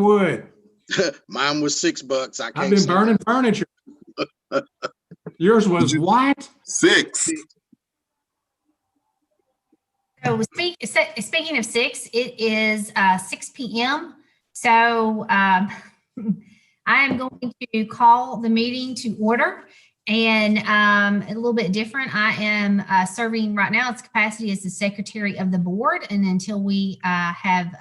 wood. Mine was $6. I can't. I've been burning furniture. Yours was what? 6. So speaking of 6, it is 6 p.m. So I am going to call the meeting to order, and a little bit different. I am serving right now its capacity as the secretary of the board, and until we have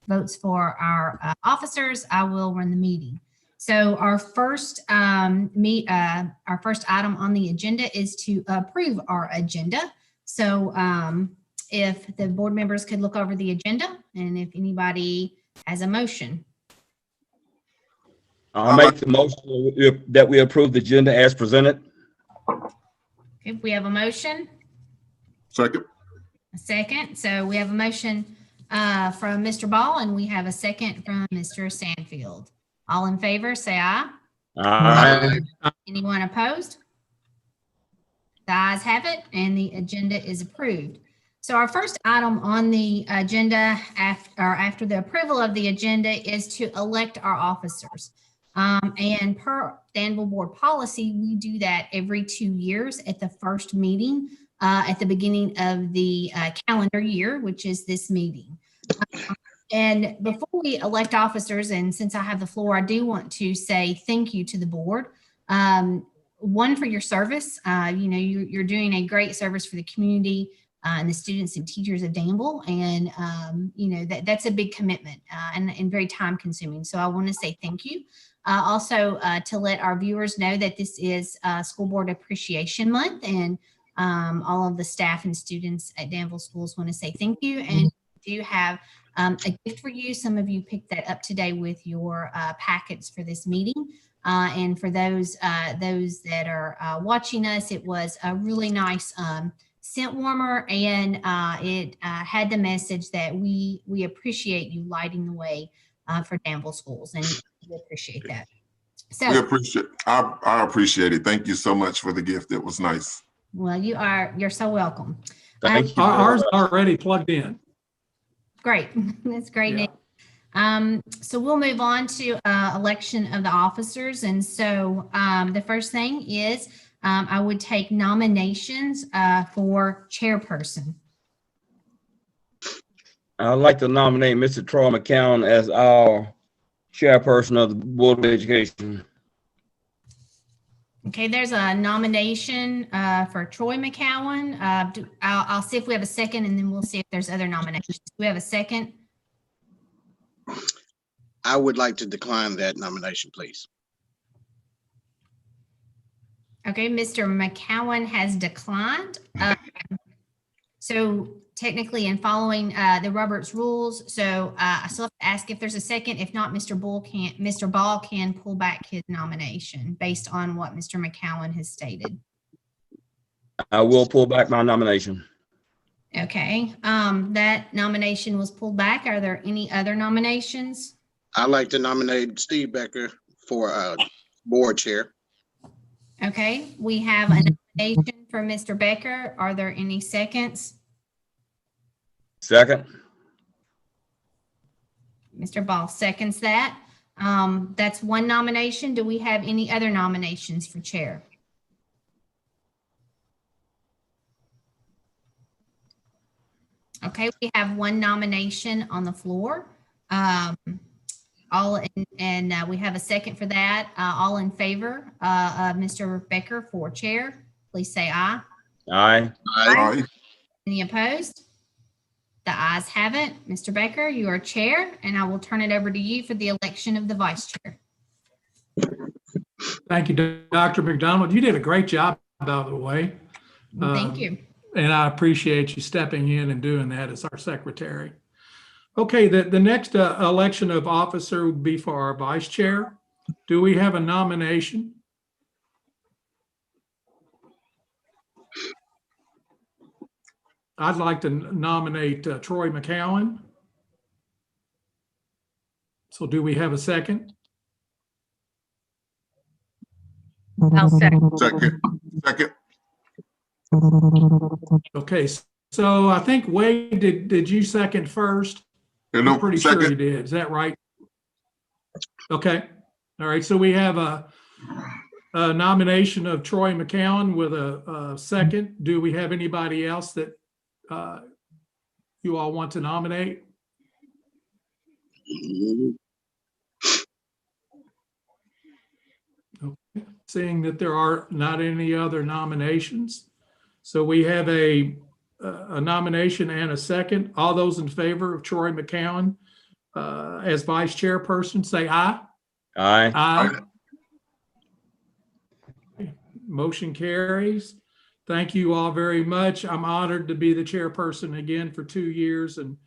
votes for our officers, I will run the meeting. So our first item on the agenda is to approve our agenda. So if the board members could look over the agenda, and if anybody has a motion. I'll make the motion that we approve the agenda as presented. Okay, we have a motion. Second. A second. So we have a motion from Mr. Ball, and we have a second from Mr. Sandfield. All in favor, say aye. Aye. Anyone opposed? The ayes have it, and the agenda is approved. So our first item on the agenda after the approval of the agenda is to elect our officers. And per Danville board policy, we do that every 2 years at the first meeting at the beginning of the calendar year, which is this meeting. And before we elect officers, and since I have the floor, I do want to say thank you to the board. One, for your service. You're doing a great service for the community and the students and teachers of Danville. And, that's a big commitment and very time consuming. So I want to say thank you. Also, to let our viewers know that this is School Board Appreciation Month, and all of the staff and students at Danville Schools want to say thank you. And we do have a gift for you. Some of you picked that up today with your packets for this meeting. And for those that are watching us, it was a really nice scent warmer, and it had the message that we appreciate you lighting the way for Danville Schools, and we appreciate that. So I appreciate it. Thank you so much for the gift. It was nice. Well, you're so welcome. Thank you. Ours already plugged in. Great. That's great. Yeah. So we'll move on to election of the officers. And so the first thing is I would take nominations for chairperson. I'd like to nominate Mr. Troy McCown as our chairperson of the Board of Education. Okay, there's a nomination for Troy McCowan. I'll see if we have a second, and then we'll see if there's other nominations. Do we have a second? I would like to decline that nomination, please. Okay, Mr. McCowan has declined. So technically, in following the Roberts rules, so I still have to ask if there's a second. If not, Mr. Ball can pull back his nomination based on what Mr. McCowan has stated. I will pull back my nomination. Okay, that nomination was pulled back. Are there any other nominations? I'd like to nominate Steve Becker for board chair. Okay, we have a nomination for Mr. Becker. Are there any seconds? Second. Mr. Ball seconds that. That's one nomination. Do we have any other nominations for chair? Okay, we have one nomination on the floor. We have a second for that. All in favor of Mr. Becker for chair, please say aye. Aye. Aye. Any opposed? The ayes have it. Mr. Becker, you are chair, and I will turn it over to you for the election of the vice chair. Thank you, Dr. McDonald. You did a great job, by the way. Thank you. And I appreciate you stepping in and doing that as our secretary. Okay, the next election of officer would be for our vice chair. Do we have a nomination? I'd like to nominate Troy McCowan. So do we have a second? I'll second. Second. Okay, so I think Wade, did you second first? I'm pretty sure you did. Is that right? Okay. All right. So we have a nomination of Troy McCown with a second. Do we have anybody else that you all want to nominate? Okay. Seeing that there are not any other nominations. So we have a nomination and a second. All those in favor of Troy McCown as vice chairperson, say aye. Aye. Aye. Motion carries. Thank you all very much. I'm honored to be the chairperson again for 2 years and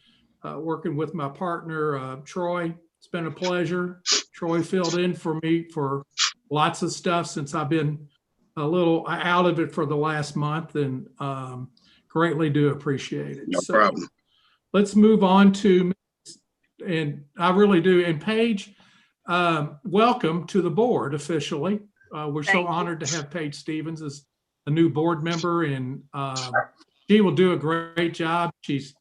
working with my partner, Troy. It's been a pleasure. Troy filled in for me for lots of stuff since I've been a little out of it for the last month, and greatly do appreciate it. No So problem. let's move on to, and I really do, and Paige, welcome to the board officially. We're so Thank you. honored to have Paige Stevens as a new board member, and she will do a great job. She's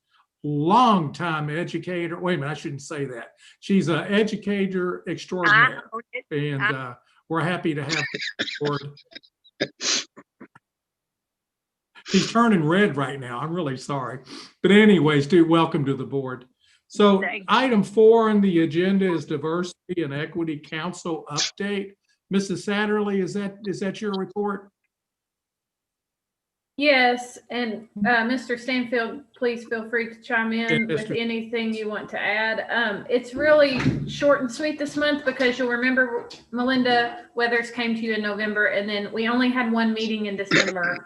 longtime educator. Wait a minute, I shouldn't say that. She's an educator extraordinaire, and we're happy to have the board. She's turning red right now. I'm really sorry. But anyways, dude, welcome to the board. So Thank you. item 4 on the agenda is Diversity and Equity Council update. Mrs. Satterley, is that your report? Yes, and Mr. Stanfield, please feel free to chime in Yes, with Mr. anything you want to add. It's really short and sweet this month because you'll remember Melinda Weathers came to you in November, and then we only had one meeting in December.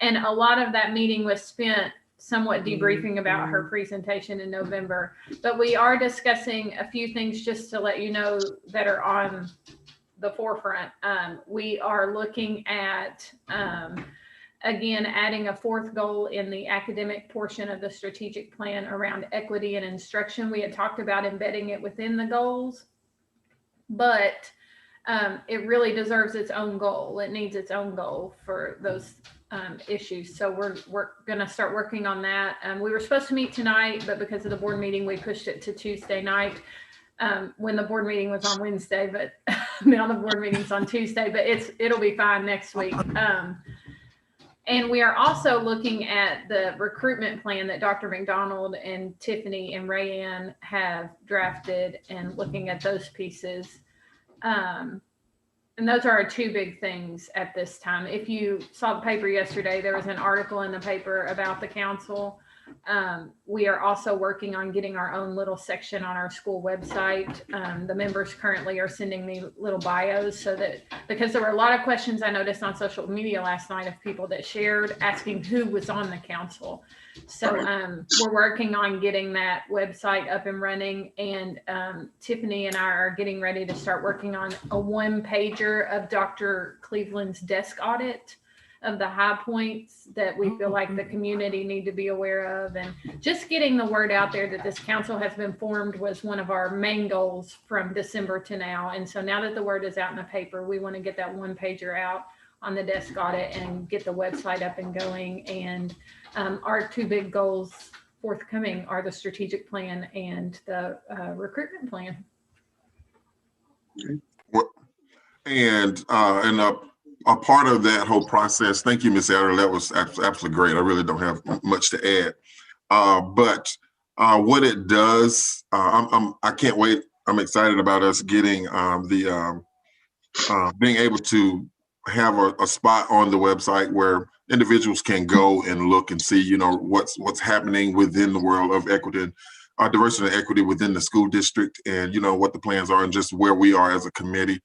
And a lot of that meeting was spent somewhat debriefing about her presentation in November. But we are discussing a few things just to let you know that are on the forefront. We are looking at again, adding a 4th goal in the academic portion of the strategic plan around equity and instruction. We had talked about embedding it within the goals, but it really deserves its own goal. It needs its own goal for those issues. So we're going to start working on that. We were supposed to meet tonight, but because of the board meeting, we pushed it to Tuesday night when the board meeting was on Wednesday, but now the board meeting's on Tuesday, but it'll be fine next week. And we are also looking at the recruitment plan that Dr. McDonald and Tiffany and Rayanne have drafted and looking at those pieces. And those are our 2 big things at this time. If you saw the paper yesterday, there was an article in the paper about the council. We are also working on getting our own little section on our school website. The members currently are sending me little bios so that, because there were a lot of questions I noticed on social media last night of people that shared asking who was on the council. So we're working on getting that website up and running, and Tiffany and I are getting ready to start working on a 1-pager of Dr. Cleveland's desk audit of the high points that we feel like the community need to be aware of, and just getting the word out there that this council has been formed was one of our main goals from December to now. And so now that the word is out in the paper, we want to get that 1-pager out on the desk audit and get the website up and going. And our 2 big goals forthcoming are the strategic plan and the recruitment plan. And a part of that whole process, thank you, Ms. Adder, that was absolutely great. I really don't have much to add. But what it does, I can't wait. I'm excited about us getting being able to have a spot on the website where individuals can go and look and see, what's happening within the world of equity, diversity and equity within the school district, and what the plans are and just where we are as a committee.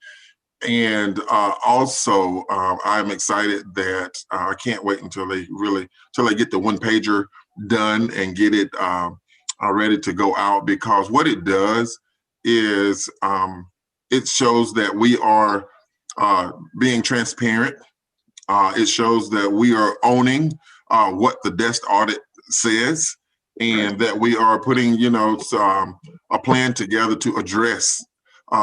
And also, I'm excited that I can't wait until they get the 1-pager done and get it ready to go out, because what it does is it shows that we are being transparent. It shows that we are owning what the desk audit says, and that we are putting, a plan together to address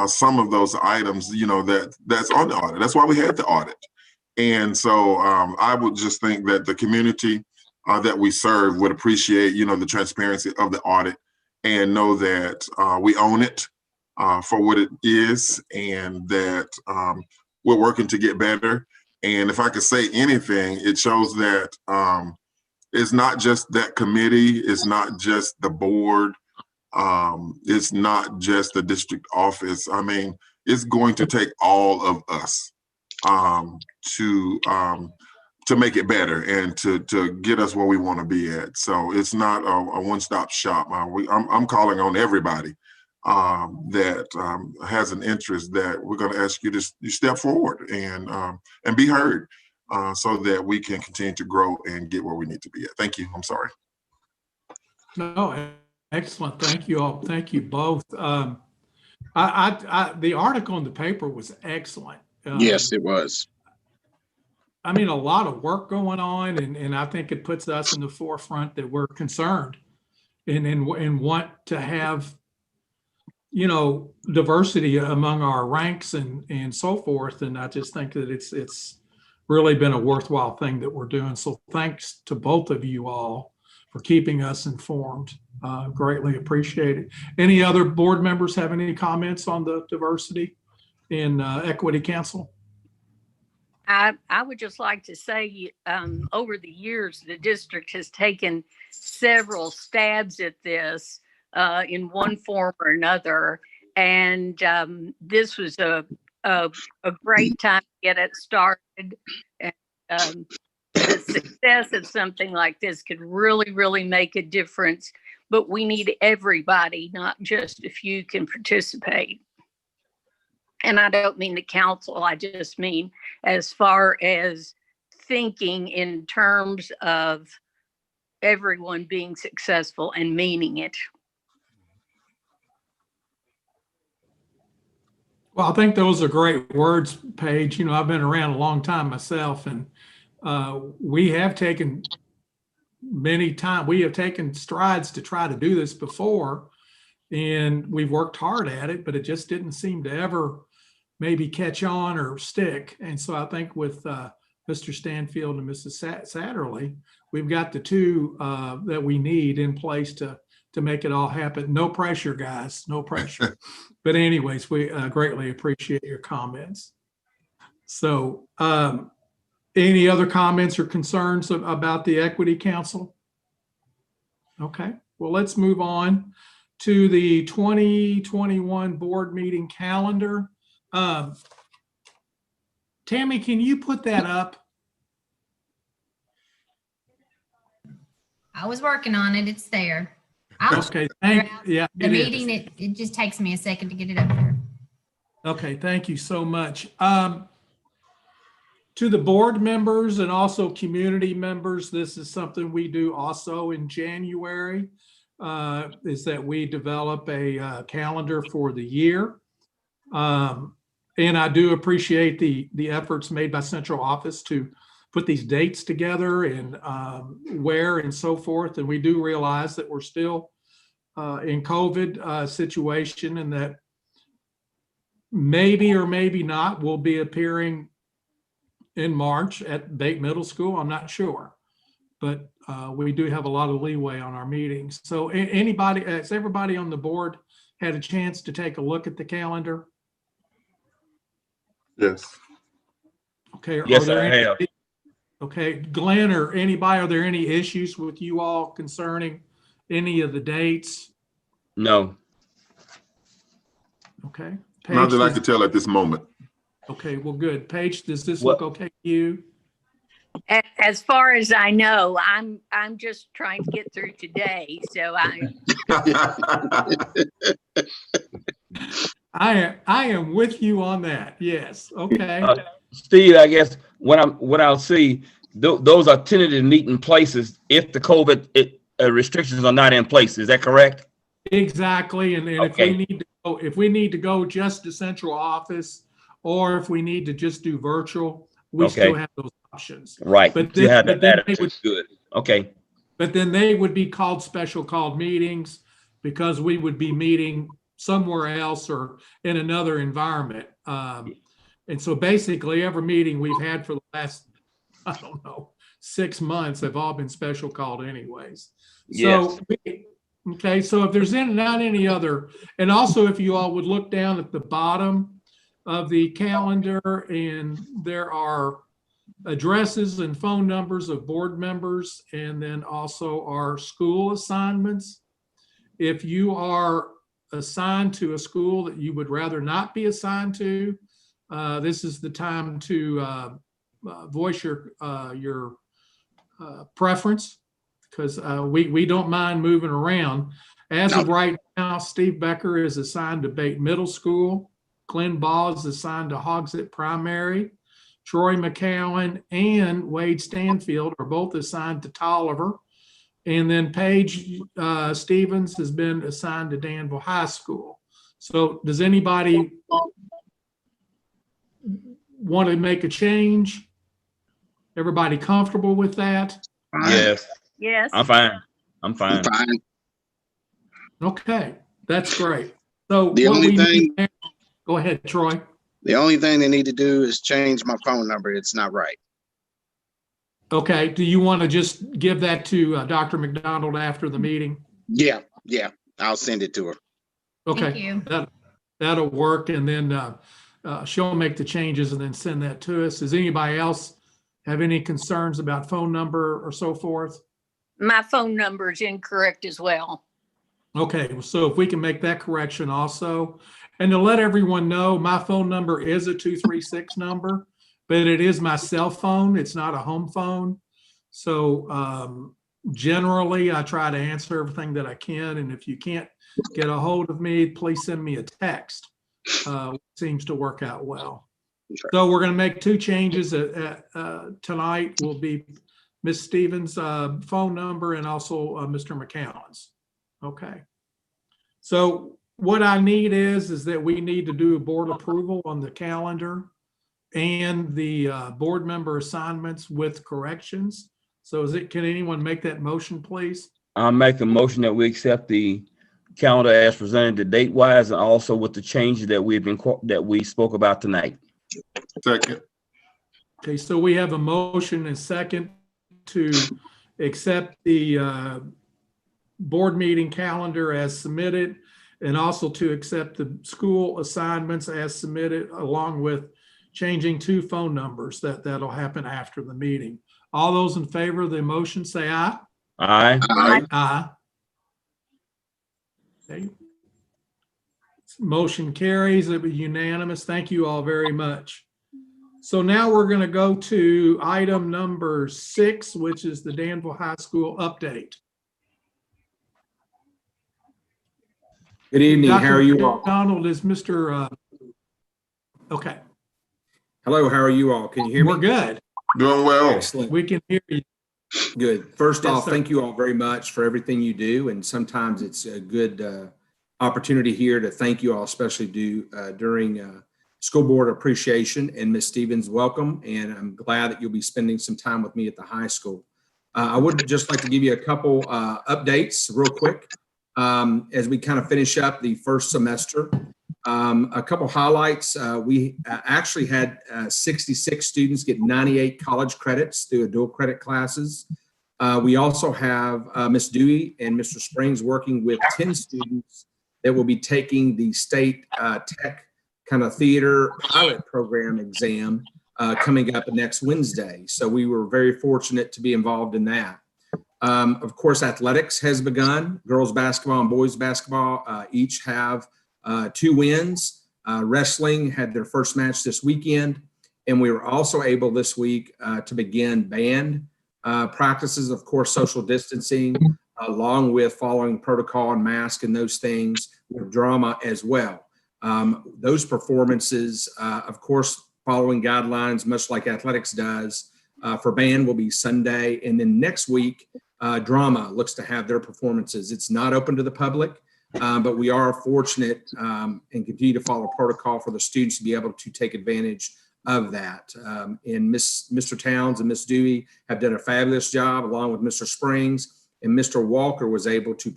some of those items, that's on the audit. That's why we had the audit. And so I would just think that the community that we serve would appreciate, the transparency of the audit and know that we own it, for what it is, and that we're working to get better. And if I could say anything, it shows that it's not just that committee, it's not just the board, it's not just the district office. I mean, it's going to take all of us to make it better and to get us where we want to be at. So it's not a one-stop shop. I'm calling on everybody that has an interest, that we're going to ask you to step forward and be heard, so that we can continue to grow and get where we need to be at. Thank you. I'm sorry. No, excellent. Thank you all. Thank you both. The article in the paper was excellent. Yes, it was. I mean, a lot of work going on, and I think it puts us in the forefront that we're concerned and want to have, you know, diversity among our ranks and so forth. And I just think that it's really been a worthwhile thing that we're doing. So thanks to both of you all for keeping us informed. Greatly appreciate it. Any other board members have any comments on the diversity in Equity Council? I would just like to say, over the years, the district has taken several stabs at this in one form or another. And this was a great time to get it started. And the success of something like this could really, really make a difference. But we need everybody, not just a few can participate. And I don't mean the council, I just mean as far as thinking in terms of everyone being successful and meaning it. Well, I think those are great words, Paige. You know, I've been around a long time myself, and we have taken strides to try to do this before, and we've worked hard at it, but it just didn't seem to ever maybe catch on or stick. And so I think with Mr. Stanfield and Mrs. Satterley, we've got the two that we need in place to make it all happen. No pressure, guys, no pressure. But anyways, we greatly appreciate your comments. So any other comments or concerns about the Equity Council? Okay, well, let's move on to the 2021 board meeting calendar. Tammy, can you put that up? I was working on it. It's there. Okay, yeah. The meeting, it just takes me a second to get it up there. Okay, thank you so much. To the board members and also community members, this is something we do also in January, is that we develop a calendar for the year. And I do appreciate the efforts made by central office to put these dates together and where and so forth. And we do realize that we're still in COVID situation, and that maybe or maybe not we'll be appearing in March at Bate Middle School. I'm not sure, but we do have a lot of leeway on our meetings. So has everybody on the board had a chance to take a look at the calendar? Yes. Okay. Yes, I have. Okay, Glenn or anybody, are there any issues with you all concerning any of the dates? No. Okay. Not that I does- could tell at this moment. Okay, well, good. Paige, does this What- look okay to you? As far as I know, I'm just trying to get through today. So I am with you on that. Yes. Okay. Steve, I guess what I'll see, those are tentative meeting places if the COVID restrictions are not in place. Is that correct? Exactly. And Okay. if we need to go just to central office, or if we need to just do virtual, we Okay. still have those options. Right. But You have then that. they would- Good. Okay. But then they would be called special called meetings, because we would be meeting somewhere else or in another environment. And so basically every meeting we've had for the last, I don't know, 6 months have all been special called anyways. So Okay, so if there's not any other, and also if you all would look down at the bottom of the calendar, and there are addresses and phone numbers of board members, and then also our school assignments. If you are assigned to a school that you would rather not be assigned to, this is the time to voice your preference, because we don't mind moving around. As of right now, Steve Becker is assigned to Bate Middle School. Glenn Ball is assigned to Hogsett Primary. Troy McCowan and Wade Stanfield are both assigned to Tolliver. And then Paige Stevens has been assigned to Danville High School. So does anybody want to make a change? Everybody comfortable with that? Yes, Yes. I'm fine. I'm fine. Fine. Okay, that's great. So The what only we thing- need, go ahead, Troy. The only thing they need to do is change my phone number. It's not right. Okay, do you want to just give that to Dr. McDonald after the meeting? Yeah, I'll send it to her. Thank Okay, you. that'll work, and then she'll make the changes and then send that to us. Does anybody else have any concerns about phone number or so forth? My phone number is incorrect as well. Okay, so if we can make that correction also. And to let everyone know, my phone number is a 236 number, but it is my cell phone. It's not a home phone. So generally, I try to answer everything that I can. And if you can't get a hold of me, please send me a text. Seems to work out well. Sure. So we're going to make two changes tonight. Will be Ms. Stevens' phone number and also Mr. McCowan's. Okay. So what I need is that we need to do a board approval on the calendar and the board member assignments with corrections. So can anyone make that motion, please? I'll make a motion that we accept the calendar as presented date wise, and also with the changes that we spoke about tonight. Second. Okay, so we have a motion and second to accept the board meeting calendar as submitted, and also to accept the school assignments as submitted, along with changing two phone numbers. That'll happen after the meeting. All those in favor of the motion say aye. Aye. Aye. Okay. Motion carries. It was unanimous. Thank you all very much. So now we're going to go to item number 6, which is the Danville High School update. Good evening. Dr. How are you all? McDonald is Mr. Okay, Hello, how are you all? Can you hear me? we're good. Doing well. Excellent. We can hear you. Good. First Yes, off, sir. thank you all very much for everything you do. And sometimes it's a good opportunity here to thank you all, especially during School Board Appreciation. And Ms. Stevens, welcome. And I'm glad that you'll be spending some time with me at the high school. I would just like to give you a couple updates real quick as we kind of finish up the first semester. A couple highlights. We actually had 66 students get 98 college credits through dual credit classes. We also have Ms. Dewey and Mr. Springs working with 10 students that will be taking the state tech kind of theater pilot program exam coming up next Wednesday. So we were very fortunate to be involved in that. Of course, athletics has begun. Girls basketball and boys basketball each have 2 wins. Wrestling had their first match this weekend. And we were also able this week to begin band practices, of course, social distancing, along with following protocol and mask and those things, with drama as well. Those performances, of course, following guidelines, much like athletics does, for band will be Sunday. And then next week, drama looks to have their performances. It's not open to the public. But we are fortunate and continue to follow protocol for the students to be able to take advantage of that. And Mr. Towns and Ms. Dewey have done a fabulous job, along with Mr. Springs. And Mr. Walker was able to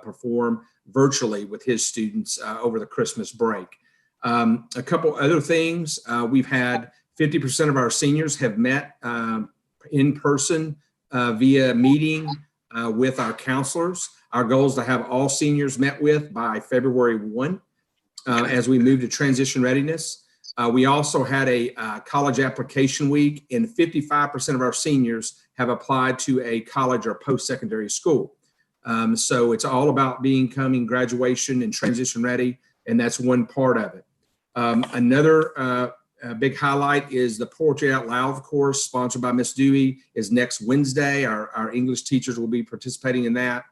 perform virtually with his students over the Christmas break. A couple other things. We've had 50% of our seniors have met in person via meeting with our counselors. Our goal is to have all seniors met with by February 1 as we move to transition readiness. We also had a college application week, and 55% of our seniors have applied to a college or post-secondary school. So it's all about becoming graduation and transition ready, and that's one part of it. Another big highlight is the Poetry Out Loud course sponsored by Miss Dewey is next Wednesday. Our English teachers will be participating in that.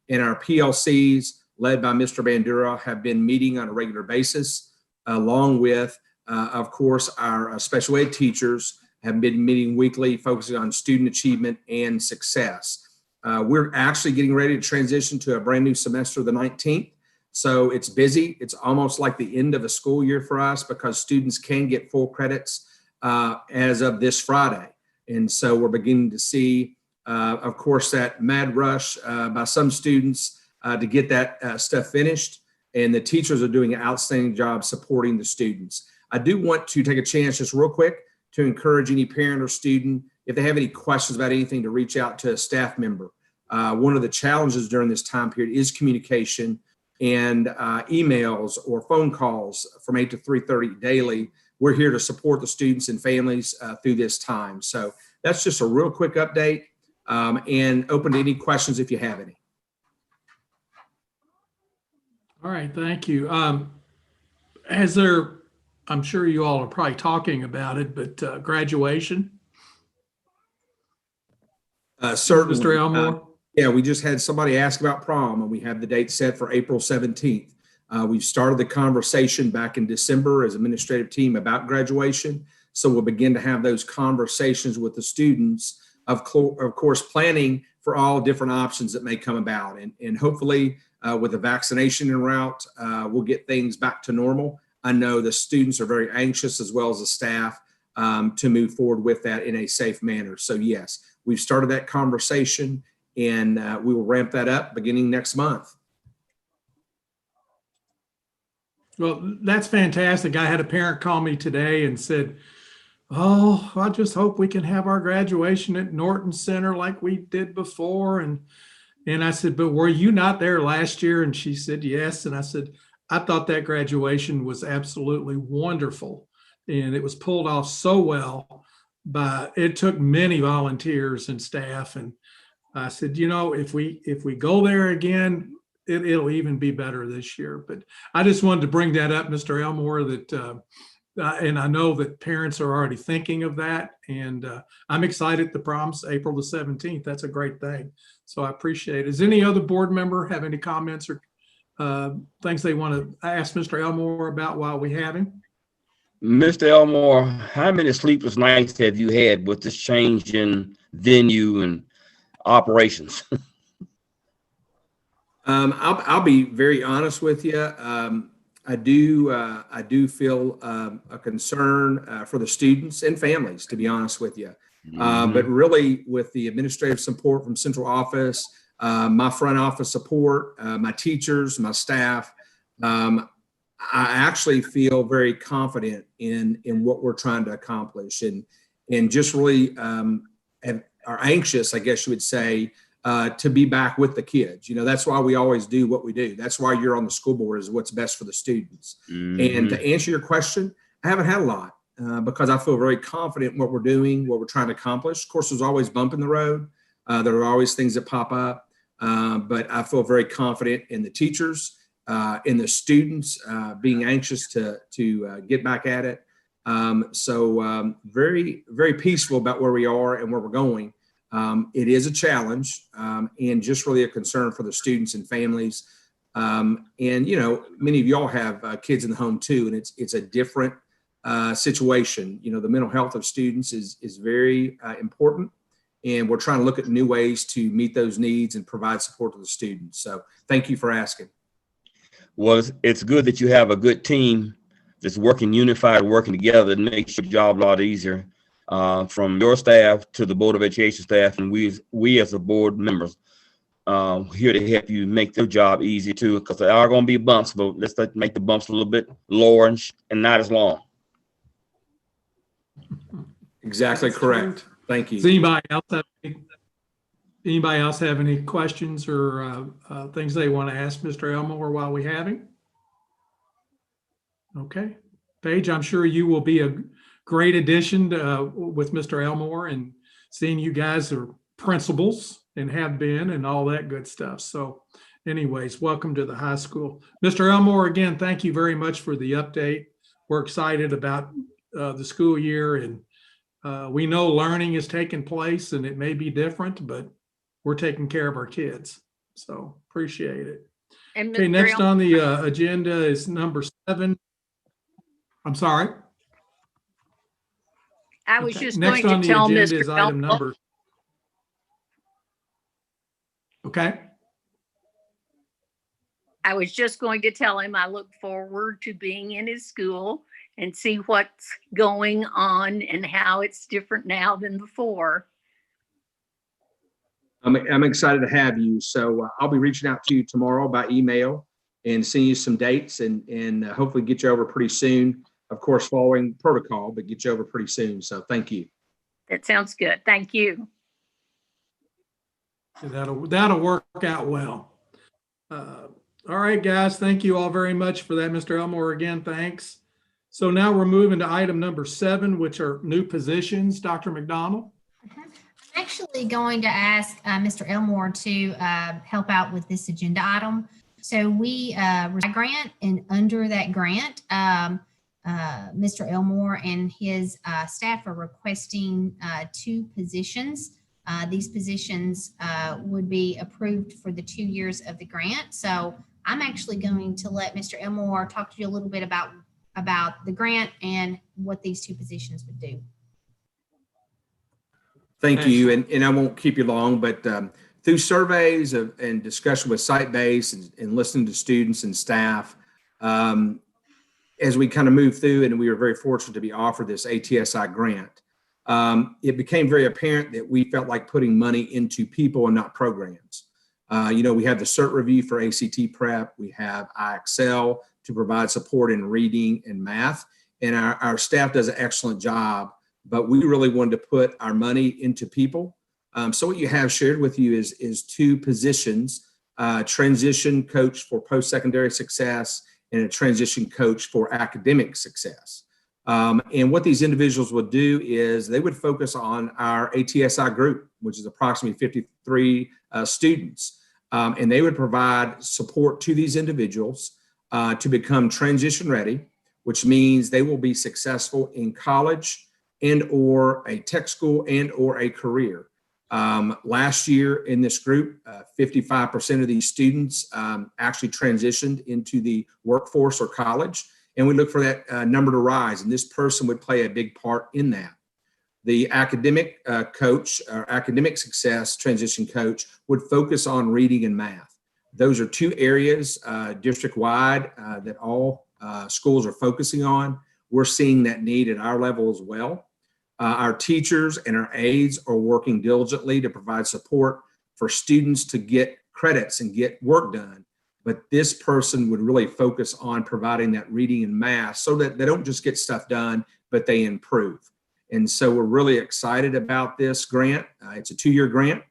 And our PLCs led by Mr. Bandura have been meeting on a regular basis, along with, of course, our special ed teachers have been meeting weekly, focusing on student achievement and success. We're actually getting ready to transition to a brand new semester the 19th. So it's busy. It's almost like the end of a school year for us because students can get full credits as of this Friday. And so we're beginning to see, of course, that mad rush by some students to get that stuff finished. And the teachers are doing an outstanding job supporting the students. I do want to take a chance just real quick to encourage any parent or student, if they have any questions about anything, to reach out to a staff member. One of the challenges during this time period is communication, and emails or phone calls from 8 to 3:30 daily. We're here to support the students and families through this time. So that's just a real quick update, and open to any questions if you have any. All right, thank you. I'm sure you all are probably talking about it, but graduation? Certainly. Mr. Elmore? Yeah, we just had somebody ask about prom, and we have the date set for April 17th. We've started the conversation back in December as administrative team about graduation. So we'll begin to have those conversations with the students, of course, planning for all different options that may come about. And hopefully with the vaccination en route, we'll get things back to normal. I know the students are very anxious, as well as the staff, to move forward with that in a safe manner. So yes, we've started that conversation, and we will ramp that up beginning next month. Well, that's fantastic. I had a parent call me today and said, "Oh, I just hope we can have our graduation at Norton Center like we did before." And I said, "But were you not there last year?" And she said, "Yes." And I said, "I thought that graduation was absolutely wonderful, and it was pulled off so well. But it took many volunteers and staff." And I said, if we go there again, it'll even be better this year." But I just wanted to bring that up, Mr. Elmore, that and I know that parents are already thinking of that, and I'm excited. The prom's April the 17th. That's a great thing. So I appreciate it. Does any other board member have any comments or things they want to ask Mr. Elmore about while we have him? Mr. Elmore, how many sleepless nights have you had with this change in venue and operations? I'll be very honest with you. I do feel a concern for the students and families, to be honest with you. But really, with the administrative support from central office, my front office support, my teachers, my staff, I actually feel very confident in what we're trying to accomplish, and just really are anxious, I guess you would say, to be back with the kids. That's why we always do what we do. That's why you're on the school board, is what's best for the students. And to answer your question, I haven't had a lot because I feel very confident in what we're doing, what we're trying to accomplish. Of course, there's always bump in the road. There are always things that pop up, but I feel very confident in the teachers, in the students being anxious to get back at it. So very, very peaceful about where we are and where we're going. It is a challenge, and just really a concern for the students and families. And many of y'all have kids in the home too, and it's a different situation. The mental health of students is very important, and we're trying to look at new ways to meet those needs and provide support to the students. So thank you for asking. Well, it's good that you have a good team that's working unified, working together. It makes your job a lot easier. From your staff to the Board of Education staff, and we as the board members here to help you make their job easy too, because there are going to be bumps, but let's make the bumps a little bit lower and not as long. Exactly correct. Thank you. Does anybody else have Anybody else have any questions or things they want to ask Mr. Elmore while we have him? Okay. Paige, I'm sure you will be a great addition with Mr. Elmore, and seeing you guys are principals and have been and all that good stuff. So anyways, welcome to the high school. Mr. Elmore, again, thank you very much for the update. We're excited about the school year, and we know learning is taking place and it may be different, but we're taking care of our kids. So appreciate it. And Okay, Mr. next Elmore, on the agenda is number 7. I'm sorry. I was Okay, just next going on to the tell agenda Mr. is item Elmore, number. Okay, I was just going to tell him I look forward to being in his school and see what's going on and how it's different now than before. I'm excited to have you. So I'll be reaching out to you tomorrow by email and send you some dates and hopefully get you over pretty soon. Of course, following protocol, but get you over pretty soon. So thank you. That sounds good. Thank you. that'll work out well. All right, guys, thank you all very much for that. Mr. Elmore, again, thanks. So now we're moving to item number 7, which are new positions. Dr. McDonald? I'm actually going to ask Mr. Elmore to help out with this agenda item. So we received a grant, and under that grant, Mr. Elmore and his staff are requesting 2 positions. These positions would be approved for the 2 years of the grant. So I'm actually going to let Mr. Elmore talk to you a little bit about the grant and what these 2 positions would do. Thank you. And I won't keep you long, but through surveys and discussion with site-based and listening to students and staff, as we kind of moved through, and we were very fortunate to be offered this ATSI grant, it became very apparent that we felt like putting money into people and not programs. We have the CERT review for ACT prep. We have IXL to provide support in reading and math. And our staff does an excellent job, but we really wanted to put our money into people. So what you have shared with you is 2 positions, transition coach for post-secondary success and a transition coach for academic success. And what these individuals would do is they would focus on our ATSI group, which is approximately 53 students. And they would provide support to these individuals to become transition ready, which means they will be successful in college and or a tech school and or a career. Last year in this group, 55% of these students actually transitioned into the workforce or college. And we look for that number to rise. And this person would play a big part in that. The academic coach or academic success transition coach would focus on reading and math. Those are 2 areas district-wide that all schools are focusing on. We're seeing that need at our level as well. Our teachers and our aides are working diligently to provide support for students to get credits and get work done. But this person would really focus on providing that reading and math so that they don't just get stuff done, but they improve. And so we're really excited about this grant. It's a 2-year grant,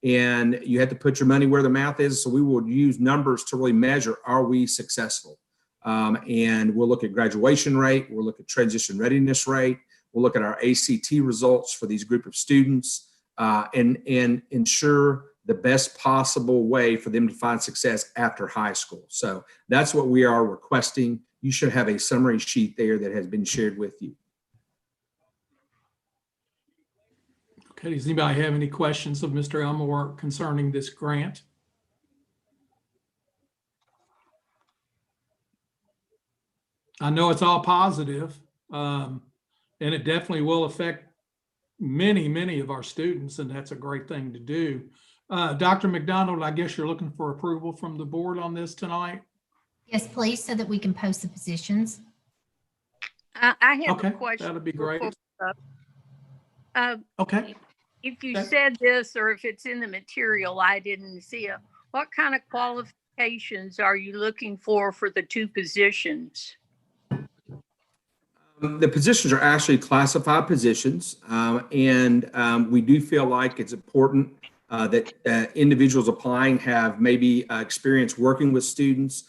and you have to put your money where the mouth is. So we will use numbers to really measure, are we successful? And we'll look at graduation rate. We'll look at transition readiness rate. We'll look at our ACT results for these group of students and ensure the best possible way for them to find success after high school. So that's what we are requesting. You should have a summary sheet there that has been shared with you. Okay, does anybody have any questions of Mr. Elmore concerning this grant? I know it's all positive, and it definitely will affect many of our students, and that's a great thing to do. Dr. McDonald, I guess you're looking for approval from the board on this tonight? Yes, please, so that we can post the positions. I have Okay, a question. that'd be great. Okay. If you Okay. said this, or if it's in the material, I didn't see it. What kind of qualifications are you looking for the 2 positions? The positions are actually classified positions, and we do feel like it's important that individuals applying have maybe experience working with students,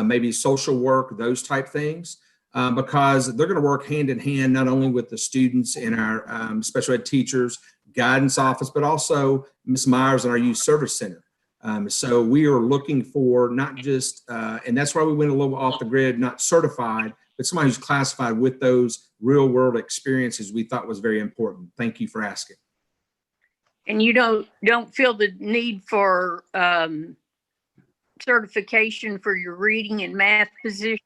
maybe social work, those type things, because they're going to work hand in hand, not only with the students in our special ed teachers, guidance office, but also Ms. Myers in our youth service center. So we are looking for not just, and that's why we went a little off the grid, not certified, but somebody who's classified with those real world experiences we thought was very important. Thank you for asking. And you don't feel the need for certification for your reading and math position?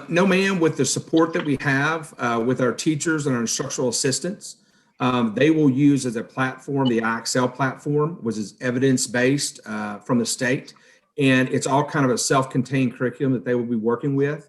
No, ma'am. With the support that we have with our teachers and our instructional assistants, they will use as a platform the IXL platform, which is evidence-based from the state. And it's all kind of a self-contained curriculum that they will be working with.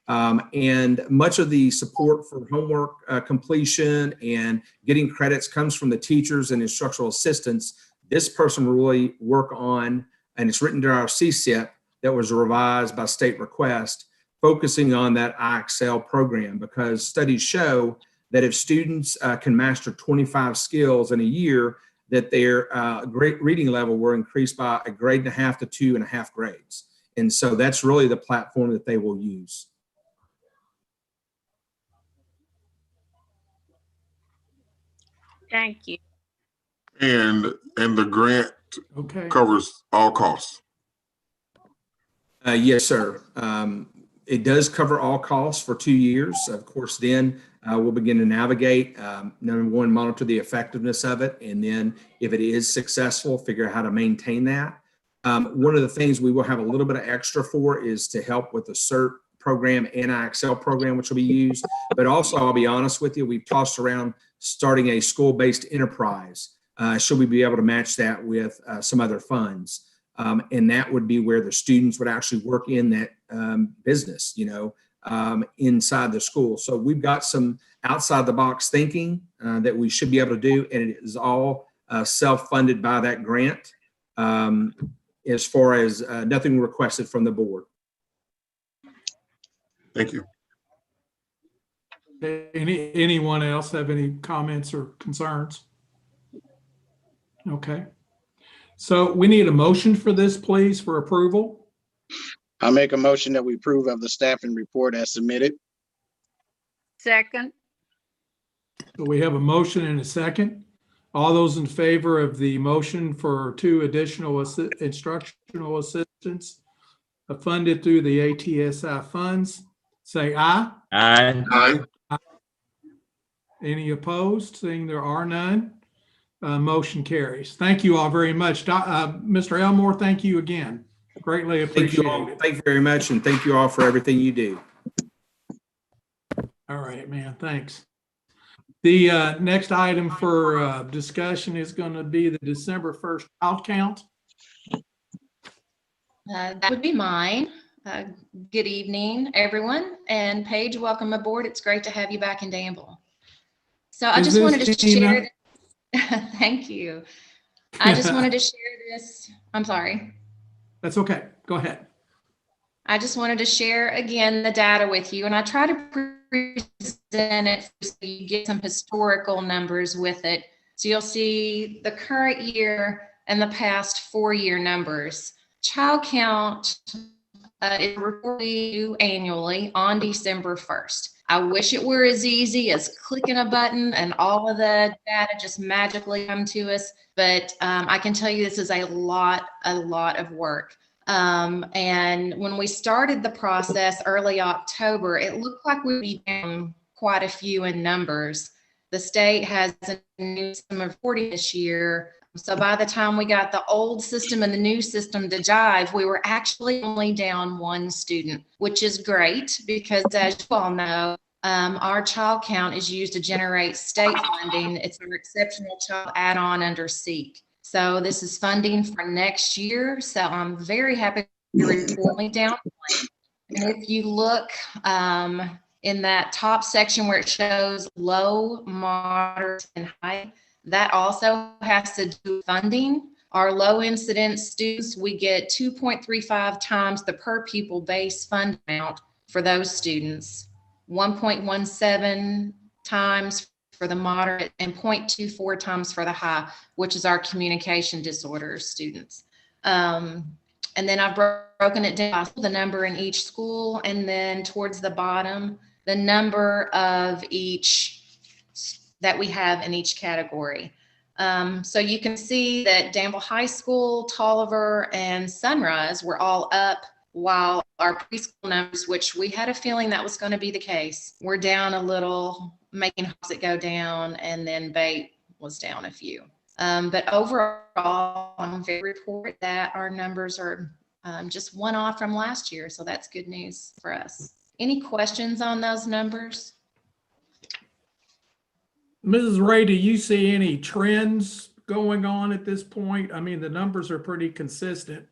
And much of the support for homework completion and getting credits comes from the teachers and instructional assistants. This person will really work on, and it's written to our CSIP that was revised by state request, focusing on that IXL program, because studies show that if students can master 25 skills in a year, that their great reading level will increase by a grade and a half to 2.5 grades. And so that's really the platform that they will use. Thank you. And the grant Okay. covers all costs. Yes, sir. It does cover all costs for 2 years. Of course, then we'll begin to navigate, number one, monitor the effectiveness of it. And then if it is successful, figure out how to maintain that. One of the things we will have a little bit of extra for is to help with the CERT program and IXL program, which will be used. But also, I'll be honest with you, we've tossed around starting a school-based enterprise. Should we be able to match that with some other funds? And that would be where the students would actually work in that business, inside the school. So we've got some outside the box thinking that we should be able to do, and it is all self-funded by that grant, as far as nothing requested from the board. Thank you. Anyone else have any comments or concerns? Okay. So we need a motion for this, please, for approval. I make a motion that we approve of the staffing report as submitted. Second. So we have a motion and a second. All those in favor of the motion for 2 additional instructional assistants funded through the ATSI funds, say aye. Aye. Aye. Any opposed? Seeing there are none, motion carries. Thank you all very much. Mr. Elmore, thank you again. Greatly appreciate it. Thank you very much, and thank you all for everything you do. All right, man, thanks. The next item for discussion is going to be the December 1st child count. That would be mine. Good evening, everyone. And Paige, welcome aboard. It's great to have you back in Danville. So I just wanted to share. Thank you. I just wanted to share this. I'm sorry. That's okay. Go ahead. I just wanted to share again the data with you, and I try to present it so you get some historical numbers with it. So you'll see the current year and the past 4-year numbers. Child count is reported annually on December 1st. I wish it were as easy as clicking a button and all of the data just magically come to us. But I can tell you this is a lot of work. And when we started the process early October, it looked like we'd be down quite a few in numbers. The state has a new system of reporting this year. So by the time we got the old system and the new system to jive, we were actually only down 1 student, which is great because, as you all know, our child count is used to generate state funding. It's an exceptional child add-on under SEEK. So this is funding for next year. So I'm very happy to report only down 1. And if you look in that top section where it shows low, moderate, and high, that also has to do with funding. Our low incidence students, we get 2.35 times the per pupil base fund amount for those students, 1.17 times for the moderate and 0.24 times for the high, which is our communication disorders students. And then I've broken it down, the number in each school, and then towards the bottom, the number of each that we have in each category. So you can see that Danville High School, Tolliver, and Sunrise were all up, while our preschool numbers, which we had a feeling that was going to be the case, were down a little, making Hossett go down, and then Bate was down a few. But overall, I'm very report that our numbers are just one off from last year. So that's good news for us. Any questions on those numbers? Mrs. Ray, do you see any trends going on at this point? I mean, the numbers are pretty consistent.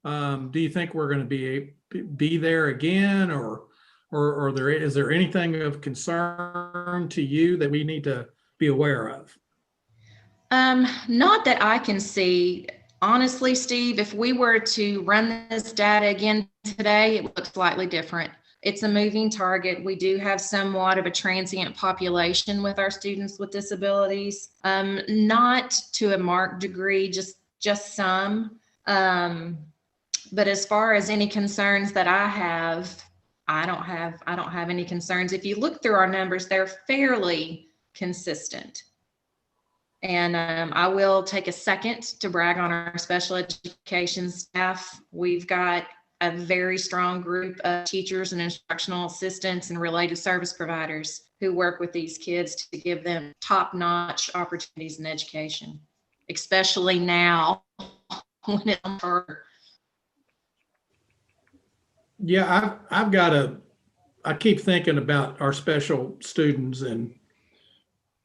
Do you think we're going to be there again, or is there anything of concern to you that we need to be aware of? Not that I can see. Honestly, Steve, if we were to run this data again today, it would look slightly different. It's a moving target. We do have somewhat of a transient population with our students with disabilities, not to a marked degree, just some. But as far as any concerns that I have, I don't have any concerns. If you look through our numbers, they're fairly consistent. And I will take a second to brag on our special education staff. We've got a very strong group of teachers and instructional assistants and related service providers who work with these kids to give them top-notch opportunities in education, especially now when it's harder. Yeah, I keep thinking about our special students and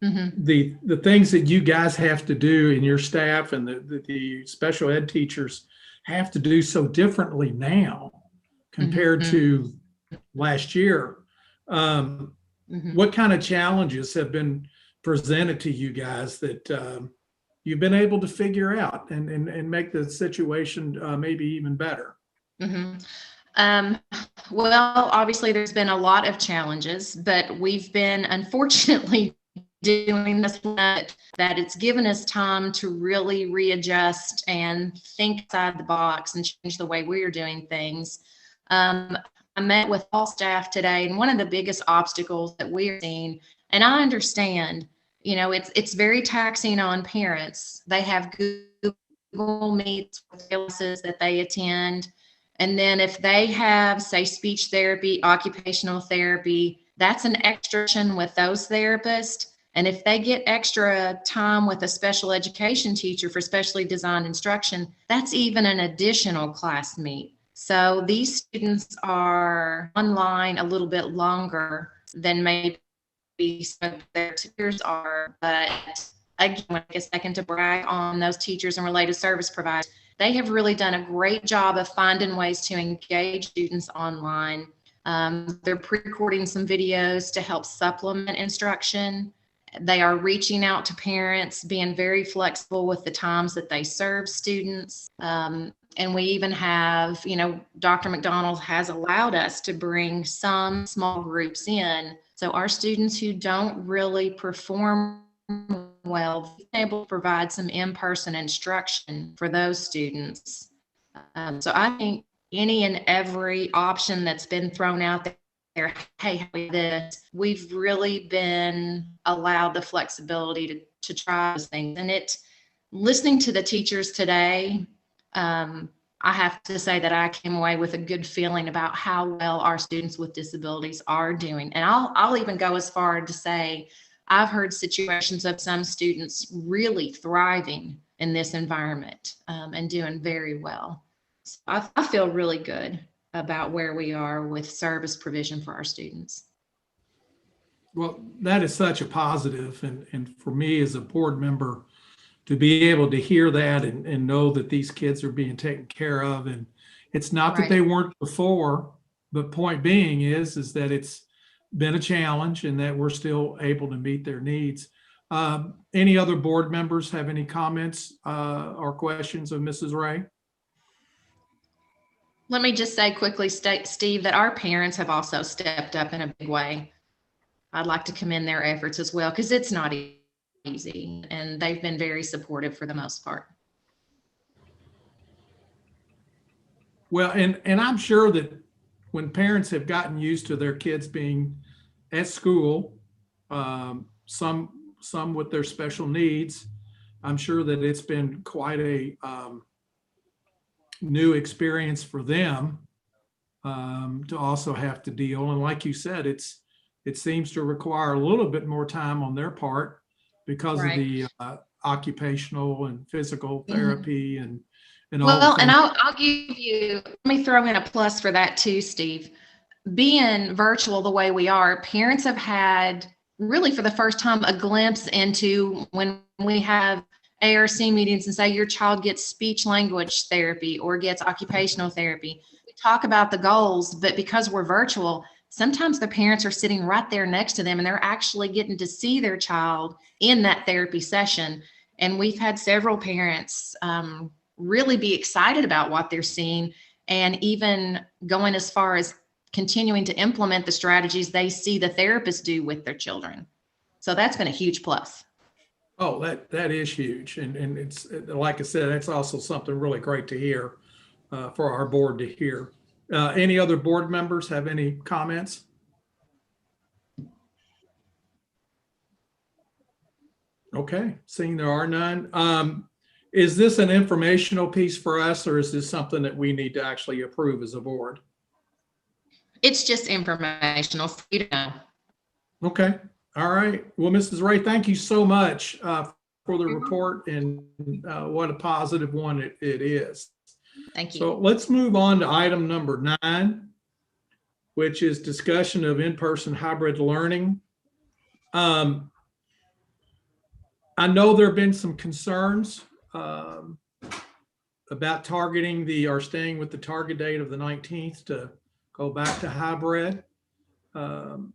the things that you guys have to do in your staff, and the special ed teachers have to do so differently now compared to last year. What kind of challenges have been presented to you guys that you've been able to figure out and make the situation maybe even better? Well, obviously there's been a lot of challenges, but we've been unfortunately doing this, that it's given us time to really readjust and think outside the box and change the way we're doing things. I met with all staff today, and one of the biggest obstacles that we're seeing, and I understand, you know, it's very taxing on parents. They have Google Meets with classes that they attend. And then if they have, say, speech therapy, occupational therapy, that's an extra session with those therapists. And if they get extra time with a special education teacher for specially designed instruction, that's even an additional class meet. So these students are online a little bit longer than maybe some of their teachers are. But again, I take a second to brag on those teachers and related service providers. They have really done a great job of finding ways to engage students online. They're pre-recording some videos to help supplement instruction. They are reaching out to parents, being very flexible with the times that they serve students. And we even have, you know, Dr. McDonald has allowed us to bring some small groups in. So our students who don't really perform well, able to provide some in-person instruction for those students. So I think any and every option that's been thrown out there, hey, we've really been allowed the flexibility to try those things. And listening to the teachers today, I have to say that I came away with a good feeling about how well our students with disabilities are doing. And I'll even go as far to say, I've heard situations of some students really thriving in this environment and doing very well. So I feel really good about where we are with service provision for our students. Well, that is such a positive, and for me as a board member to be able to hear that and know that these kids are being taken care of, and it's not that they weren't before, but point being is that it's been a challenge and that we're still able to meet their needs. Any other board members have any comments or questions of Mrs. Ray? Let me just say quickly, Steve, that our parents have also stepped up in a big way. I'd like to commend their efforts as well, because it's not easy, and they've been very supportive for the most part. Well, and I'm sure that when parents have gotten used to their kids being at school, some with their special needs, I'm sure that it's been quite a new experience for them to also have to deal. And like you said, it seems to require a little bit more time on their part because of the occupational and physical therapy and all. Well, and I'll give you, let me throw in a plus for that too, Steve. Being virtual the way we are, parents have had really for the first time a glimpse into when we have ARC meetings and say your child gets speech language therapy or gets occupational therapy. We talk about the goals, but because we're virtual, sometimes the parents are sitting right there next to them and they're actually getting to see their child in that therapy session. And we've had several parents really be excited about what they're seeing and even going as far as continuing to implement the strategies they see the therapists do with their children. So that's been a huge plus. Oh, that is huge. And it's, like I said, that's also something really great to hear for our board to hear. Any other board members have any comments? Okay, seeing there are none. Is this an informational piece for us, or is this something that we need to actually approve as a board? It's just informational for you to know. Okay. All right. Well, Mrs. Ray, thank you so much for the report, and what a positive one it is. Thank you. So let's move on to item number 9, which is discussion of in-person hybrid learning. I know there have been some concerns about targeting or staying with the target date of the 19th to go back to hybrid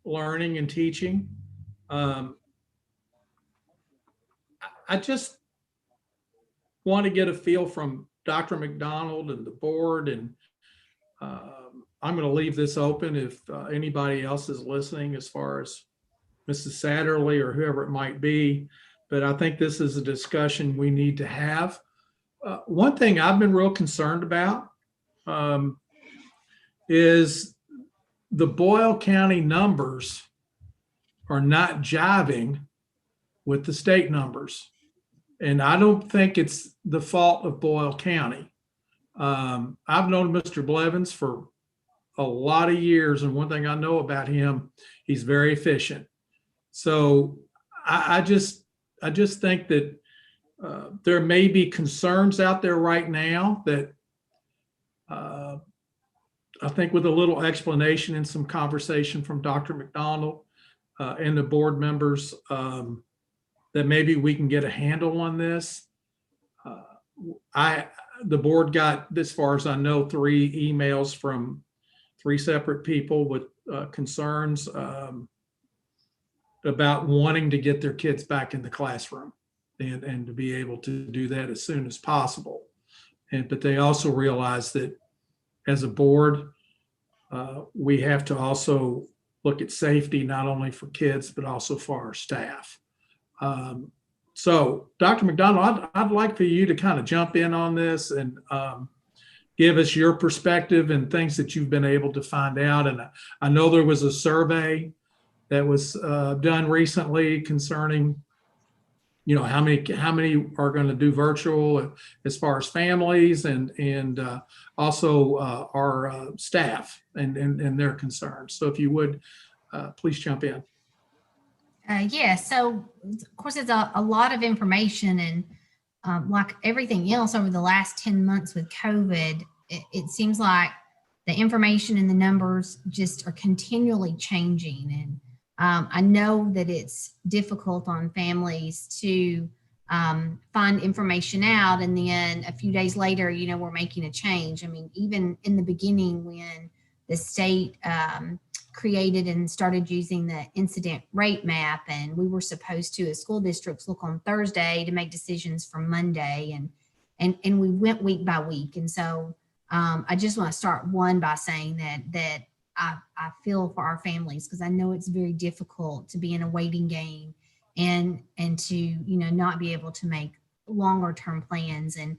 learning and teaching. I just want to get a feel from Dr. McDonald and the board, and I'm going to leave this open if anybody else is listening, as far as Mrs. Satterley or whoever it might be, but I think this is a discussion we need to have. One thing I've been real concerned about is the Boyle County numbers are not jiving with the state numbers. And I don't think it's the fault of Boyle County. I've known Mr. Blevins for a lot of years, and one thing I know about him, he's very efficient. So I just think that there may be concerns out there right now that I think with a little explanation and some conversation from Dr. McDonald and the board members, that maybe we can get a handle on this. The board got, as far as I know, 3 emails from 3 separate people with concerns about wanting to get their kids back in the classroom and to be able to do that as soon as possible. But they also realize that as a board, we have to also look at safety, not only for kids, but also for our staff. So Dr. McDonald, I'd like for you to kind of jump in on this and give us your perspective and things that you've been able to find out. And I know there was a survey that was done recently concerning, how many are going to do virtual as far as families and also our staff and their concerns. So if you would, please jump in. Yeah, so of course it's a lot of information, and like everything else over the last 10 months with COVID, it seems like the information and the numbers just are continually changing. And I know that it's difficult on families to find information out, and then a few days later, we're making a change. I mean, even in the beginning when the state created and started using the incident rate map, and we were supposed to, as school districts, look on Thursday to make decisions from Monday, and we went week by week. And so I just want to start by saying that I feel for our families, because I know it's very difficult to be in a waiting game and to, you know, not be able to make longer term plans, and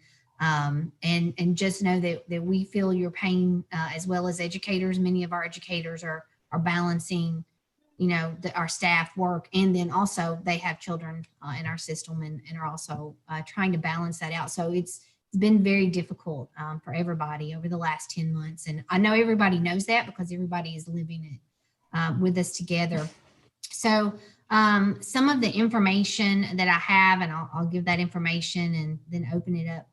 just know that we feel your pain, as well as educators. Many of our educators are balancing, you know, our staff work, and then also they have children in our system, and are also trying to balance that out. So it's been very difficult for everybody over the last 10 months. And I know everybody knows that, because everybody is living it with us together. So some of the information that I have, and I'll give that information and then open it up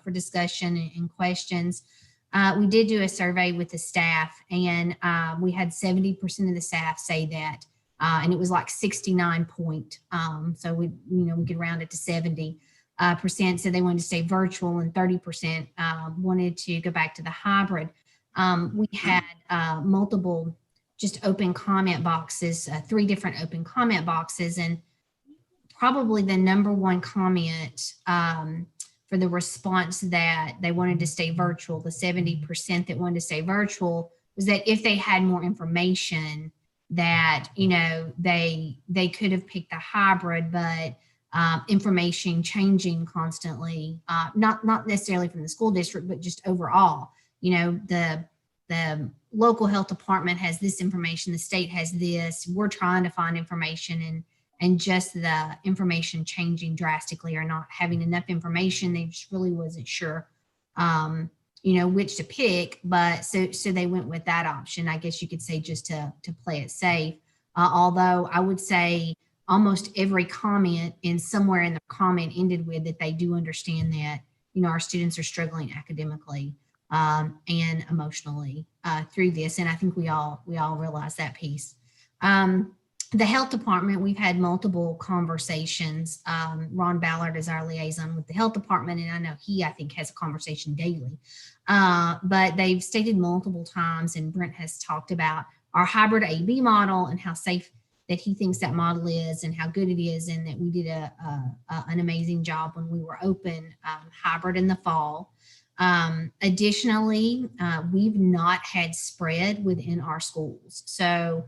for discussion and questions. We did do a survey with the staff, and we had 70% of the staff say that, and it was like 69 point. So we could round it to 70%. So they wanted to stay virtual, and 30% wanted to go back to the hybrid. We had multiple just open comment boxes, 3 different open comment boxes, and probably the number one comment for the response that they wanted to stay virtual, the 70% that wanted to stay virtual, was that if they had more information, that, you know, they could have picked a hybrid, but information changing constantly, not necessarily from the school district, but just overall. You know, the local health department has this information, the state has this. We're trying to find information, and just the information changing drastically, or not having enough information. They just really wasn't sure, you know, which to pick. But so they went with that option, I guess you could say, just to play it safe. Although I would say almost every comment in somewhere in the comment ended with that they do understand that, you know, our students are struggling academically and emotionally through this. And I think we all realize that piece. The health department, we've had multiple conversations. Ron Ballard is our liaison with the health department, and I know I think has a conversation daily. But they've stated multiple times, and Brent has talked about our hybrid AB model and how safe that he thinks that model is, and how good it is, and that we did an amazing job when we were open hybrid in the fall. Additionally, we've not had spread within our schools. So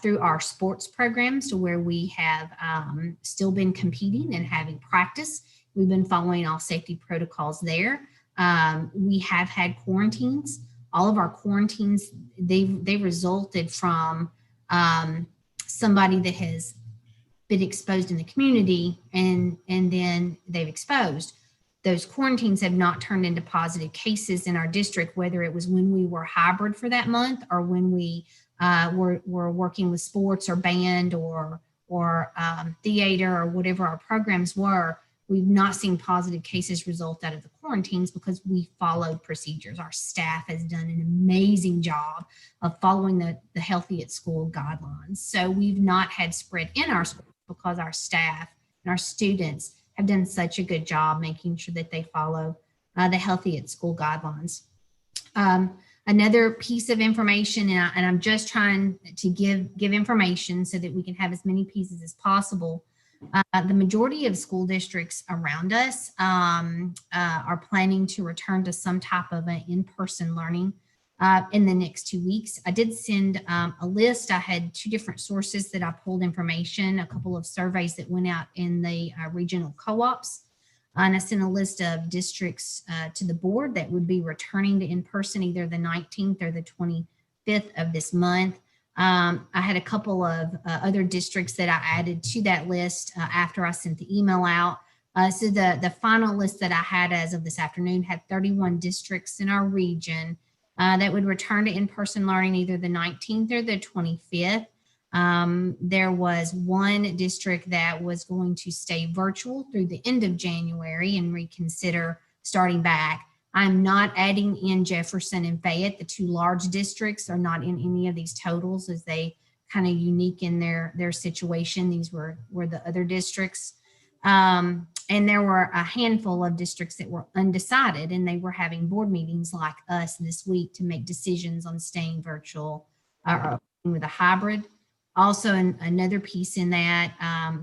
through our sports programs, to where we have still been competing and having practice, we've been following all safety protocols there. We have had quarantines. All of our quarantines, they resulted from somebody that has been exposed in the community, and then they've exposed. Those quarantines have not turned into positive cases in our district, whether it was when we were hybrid for that month, or when we were working with sports or band or theater, or whatever our programs were. We've not seen positive cases result out of the quarantines, because we followed procedures. Our staff has done an amazing job of following the Healthy at School guidelines. So we've not had spread in our school, because our staff and our students have done such a good job making sure that they follow the Healthy at School guidelines. Another piece of information, and I'm just trying to give information so that we can have as many pieces as possible. The majority of school districts around us are planning to return to some type of an in-person learning in the next 2 weeks. I did send a list. I had 2 different sources that I pulled information, a couple of surveys that went out in the regional co-ops. And I sent a list of districts to the board that would be returning to in-person either the 19th or the 25th of this month. I had a couple of other districts that I added to that list after I sent the email out. So the final list that I had as of this afternoon had 31 districts in our region that would return to in-person learning either the 19th or the 25th. There was 1 district that was going to stay virtual through the end of January and reconsider starting back. I'm not adding in Jefferson and Fayette. The 2 large districts are not in any of these totals, as they kind of unique in their situation. These were the other districts. And there were a handful of districts that were undecided, and they were having board meetings like us this week to make decisions on staying virtual or with a hybrid. Also, another piece in that,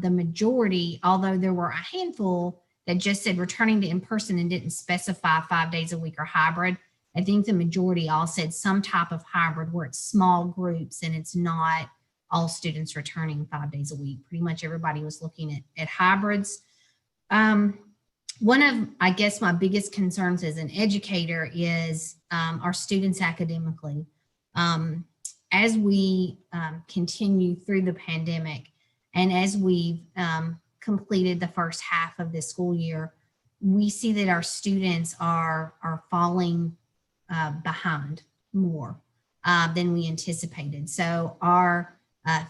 the majority, although there were a handful that just said returning to in-person and didn't specify 5 days a week or hybrid, I think the majority all said some type of hybrid where it's small groups and it's not all students returning 5 days a week. Pretty much everybody was looking at hybrids. One of, I guess, my biggest concerns as an educator is our students academically. As we continue through the pandemic and as we've completed the first half of this school year, we see that our students are falling behind more than we anticipated. So our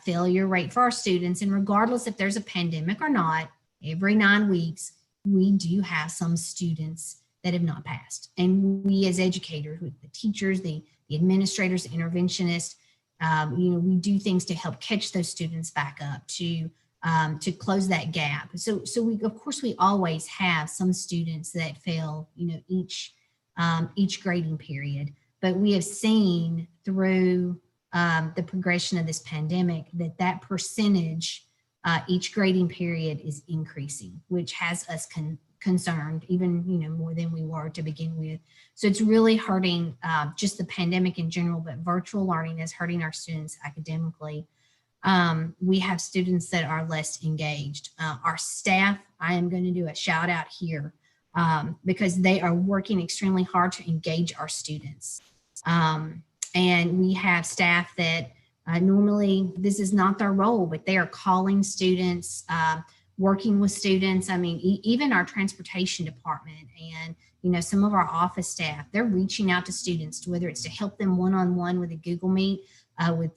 failure rate for our students, and regardless if there's a pandemic or not, every 9 weeks, we do have some students that have not passed. And we as educators, with the teachers, the administrators, the interventionists, we do things to help catch those students back up, to close that gap. So we, of course, we always have some students that fail, each grading period. But we have seen through the progression of this pandemic that percentage each grading period is increasing, which has us concerned even more than we were to begin with. So it's really hurting just the pandemic in general, but virtual learning is hurting our students academically. We have students that are less engaged. Our staff, I am going to do a shout out here because they are working extremely hard to engage our students. And we have staff that normally this is not their role, but they are calling students, working with students. I mean, even our transportation department and, some of our office staff, they're reaching out to students, whether it's to help them one-on-one with a Google Meet, with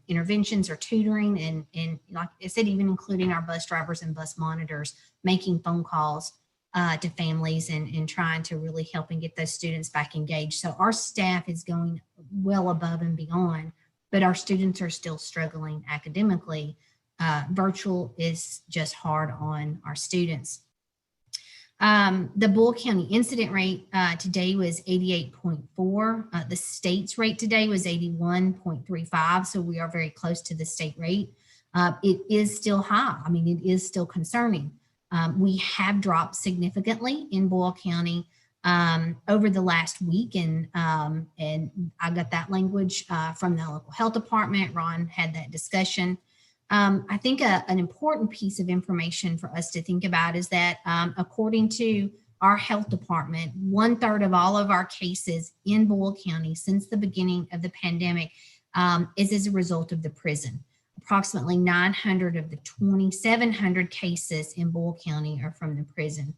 interventions or tutoring. And like I said, even including our bus drivers and bus monitors, making phone calls to families and trying to really help and get those students back engaged. So our staff is going well above and beyond, but our students are still struggling academically. Virtual is just hard on our students. The Bull County incident rate today was 88.4. The state's rate today was 81.35. So we are very close to the state rate. It is still high. I mean, it is still concerning. We have dropped significantly in Bull County over the last week. And I got that language from the local health department. Ron had that discussion. I think an important piece of information for us to think about is that according to our health department, 1/3 of all of our cases in Bull County since the beginning of the pandemic is as a result of the prison. Approximately 900 of the 2,700 cases in Bull County are from the prison.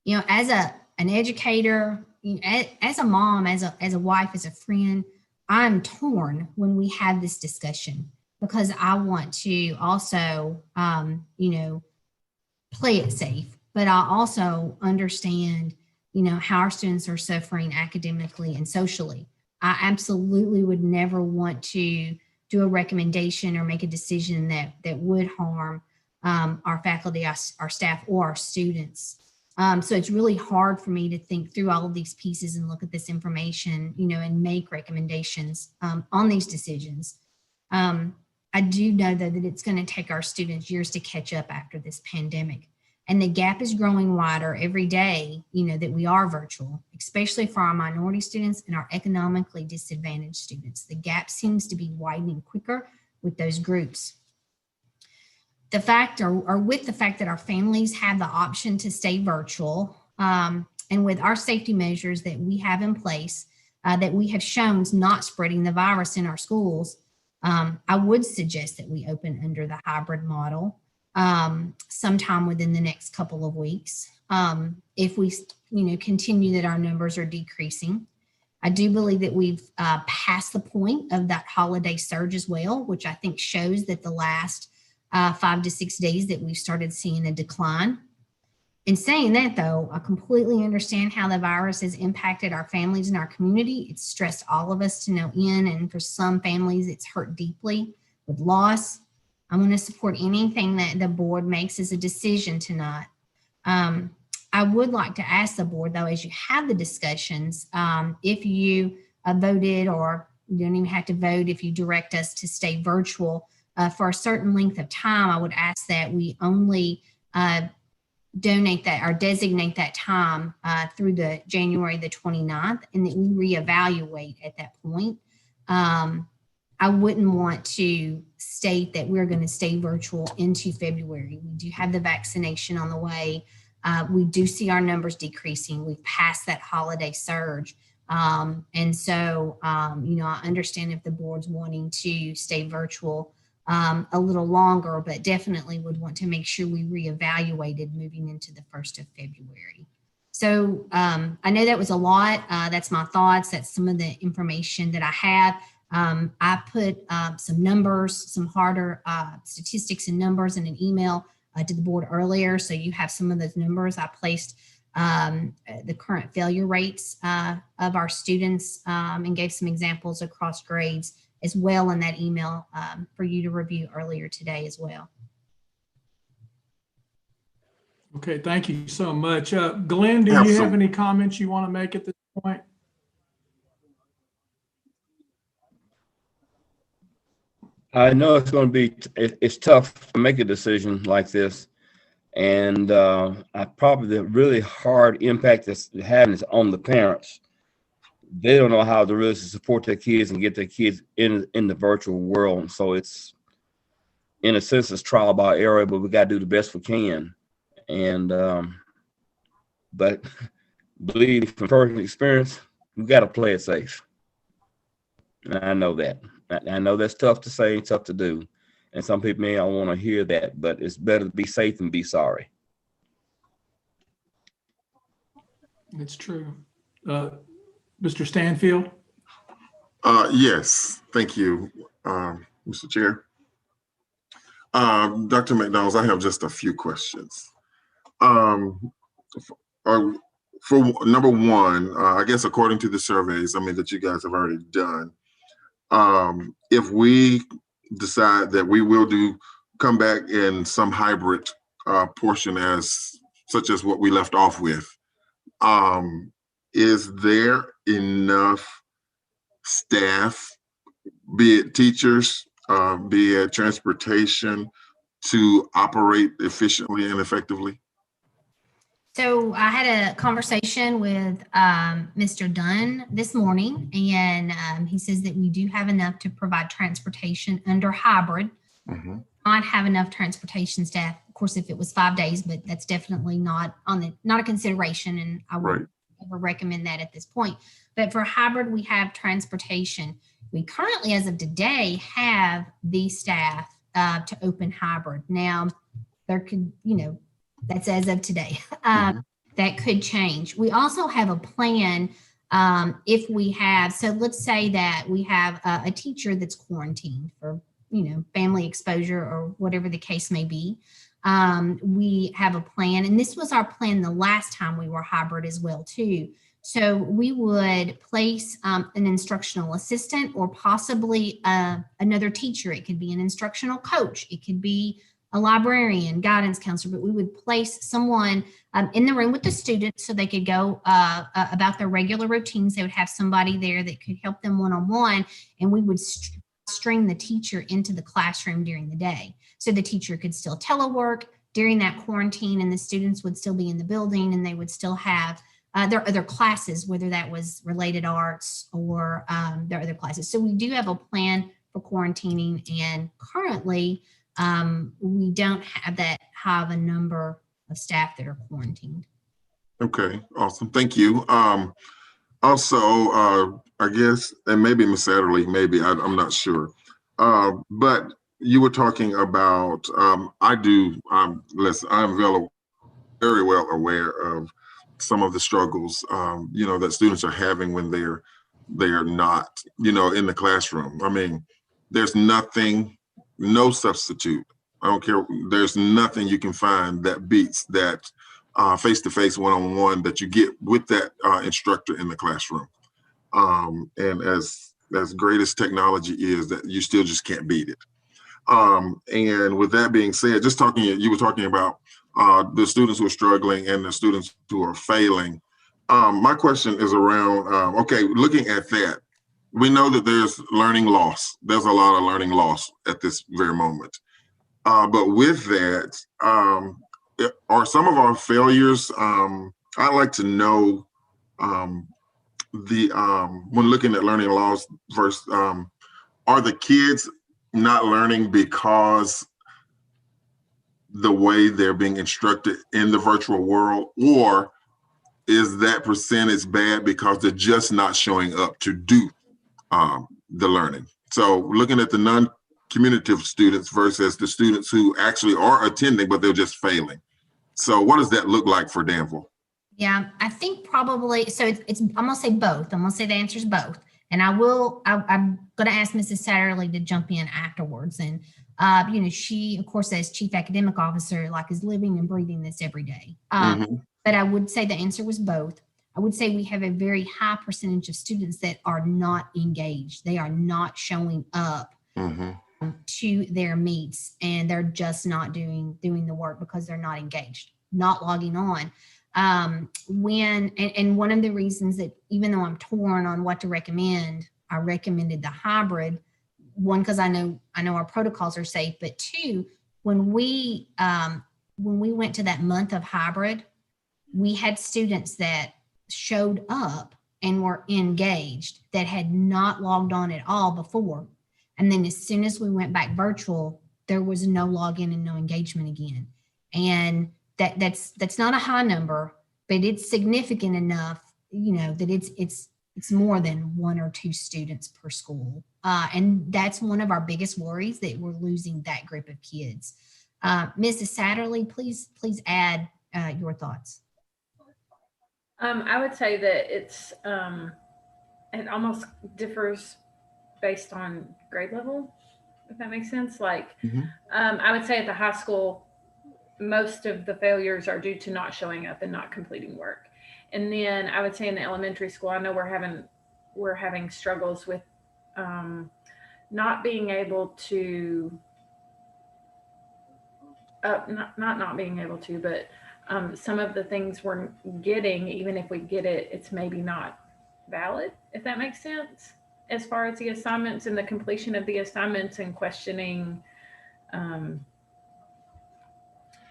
As an educator, as a mom, as a wife, as a friend, I'm torn when we have this discussion, because I want to also, play it safe, but I also understand, how our students are suffering academically and socially. I absolutely would never want to do a recommendation or make a decision that would harm our faculty, our staff, or our students. So it's really hard for me to think through all of these pieces and look at this information, and make recommendations on these decisions. I do know, though, that it's going to take our students years to catch up after this pandemic. And the gap is growing wider every day, that we are virtual, especially for our minority students and our economically disadvantaged students. The gap seems to be widening quicker with those groups. The fact, or with the fact that our families have the option to stay virtual, and with our safety measures that we have in place, that we have shown is not spreading the virus in our schools, I would suggest that we open under the hybrid model sometime within the next couple of weeks. If we, continue that our numbers are decreasing. I do believe that we've passed the point of that holiday surge as well, which I think shows that the last 5 to 6 days that we've started seeing a decline. In saying that, though, I completely understand how the virus has impacted our families and our community. It's stressed all of us to no end, and for some families, it's hurt deeply with loss. I'm going to support anything that the board makes as a decision tonight. I would like to ask the board, though, as you have the discussions, if you voted, or you don't even have to vote, if you direct us to stay virtual for a certain length of time, I would ask that we only donate that or designate that time through the January the 29th, and that we reevaluate at that point. I wouldn't want to state that we're going to stay virtual into February. We do have the vaccination on the way. We do see our numbers decreasing. We've passed that holiday surge. And so, I understand if the board's wanting to stay virtual a little longer, but definitely would want to make sure we reevaluated moving into the 1st of February. So I know that was a lot. That's my thoughts. That's some of the information that I have. I put some numbers, some harder statistics and numbers in an email to the board earlier. So you have some of those numbers. I placed the current failure rates of our students and gave some examples across grades as well in that email for you to review earlier today as well. Okay, thank you so much. Glenn, do you have any comments you want to make at this point? I know it's going to be, it's tough to make a decision like this. And probably the really hard impact that's having is on the parents. They don't know how to really support their kids and get their kids in the virtual world. So it's, in a sense, it's trial by error, but we got to do the best we can. And, but believe from personal experience, we got to play it safe. And I know that. I know that's tough to say, tough to do. And some people may not want to hear that, but it's better to be safe than be sorry. It's true. Mr. Stanfield? Yes, thank you, Mr. Chair. Dr. McDonald, I have just a few questions. For number one, I guess according to the surveys, that you guys have already done, if we decide that we will come back in some hybrid portion such as what we left off with, is there enough staff, be it teachers, be it transportation, to operate efficiently and effectively? So I had a conversation with Mr. Dunn this morning, and he says that we do have enough to provide transportation under hybrid. Mm-hmm. Not have enough transportation staff, of course, if it was 5 days, but that's definitely not a consideration, and I wouldn't ever recommend that at this point. But for hybrid, we have transportation. We currently, as of today, have the staff to open hybrid. Now, there could, that's as of today. That could change. We also have a plan if we have, so let's say that we have a teacher that's quarantined for, family exposure or whatever the case may be. We have a plan, and this was our plan the last time we were hybrid as well too. So we would place an instructional assistant or possibly another teacher. It could be an instructional coach. It could be a librarian, guidance counselor, but we would place someone in the room with the students so they could go about their regular routines. They would have somebody there that could help them one-on-one, and we would string the teacher into the classroom during the day. So the teacher could still telework during that quarantine, and the students would still be in the building, and they would still have their other classes, whether that was related arts or their other classes. So we do have a plan for quarantining, and currently we don't have that high of a number of staff that are quarantined. Okay, awesome. Thank you. Also, I guess, and maybe Ms. Satterley, maybe, I'm not sure. But you were talking about, I'm very well aware of some of the struggles, that students are having when they're not, in the classroom. There's no substitute. I don't care. There's nothing you can find that beats that face-to-face, one-on-one that you get with that instructor in the classroom. And as great as technology is, that you still just can't beat it. And with that being said, you were talking about the students who are struggling and the students who are failing. My question is around, looking at that, we know that there's learning loss. There's a lot of learning loss at this very moment. But with that, are some of our failures, I'd like to know when looking at learning loss versus, are the kids not learning because the way they're being instructed in the virtual world, or is that percentage bad because they're just not showing up to do the learning? So looking at the non-communicative students versus the students who actually are attending, but they're just failing. So what does that look like for Danville? Yeah, I think probably, so I'm gonna say both. I'm gonna say the answer is both. And I'm gonna ask Mrs. Satterley to jump in afterwards. And, she, of course, as chief academic officer, like is living and breathing this every day. But I would say the answer was both. I would say we have a very high percentage of students that are not engaged. They are not showing up to their meets, and they're just not doing the work because they're not engaged, not logging on. And one of the reasons that, even though I'm torn on what to recommend, I recommended the hybrid. One, because I know our protocols are safe, but two, when we went to that month of hybrid, we had students that showed up and were engaged that had not logged on at all before. And then as soon as we went back virtual, there was no login and no engagement again. And that's not a high number, but it's significant enough, that it's more than 1 or 2 students per school. And that's one of our biggest worries, that we're losing that group of kids. Mrs. Satterley, please add your thoughts. I would say that it almost differs based on grade level, if that makes sense. Like, I would say at the high school, most of the failures are due to not showing up and not completing work. And then I would say in the elementary school, I know we're having struggles with not being able to, not being able to, but some of the things we're getting, even if we get it, it's maybe not valid, if that makes sense, as far as the assignments and the completion of the assignments, and questioning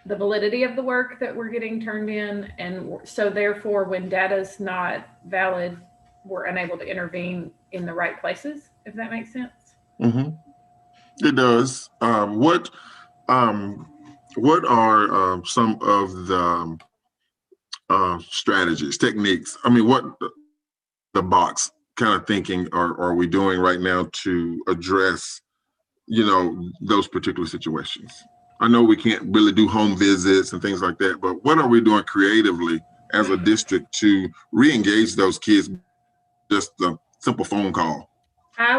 the validity of the work that we're getting turned in. And so therefore, when data's not valid, we're unable to intervene in the right places, if that makes sense. It does. What are some of the strategies, techniques? I mean, what the box kind of thinking are we doing right now to address, those particular situations? I know we can't really do home visits and things like that, but what are we doing creatively as a district to re-engage those kids? Just a simple phone call. I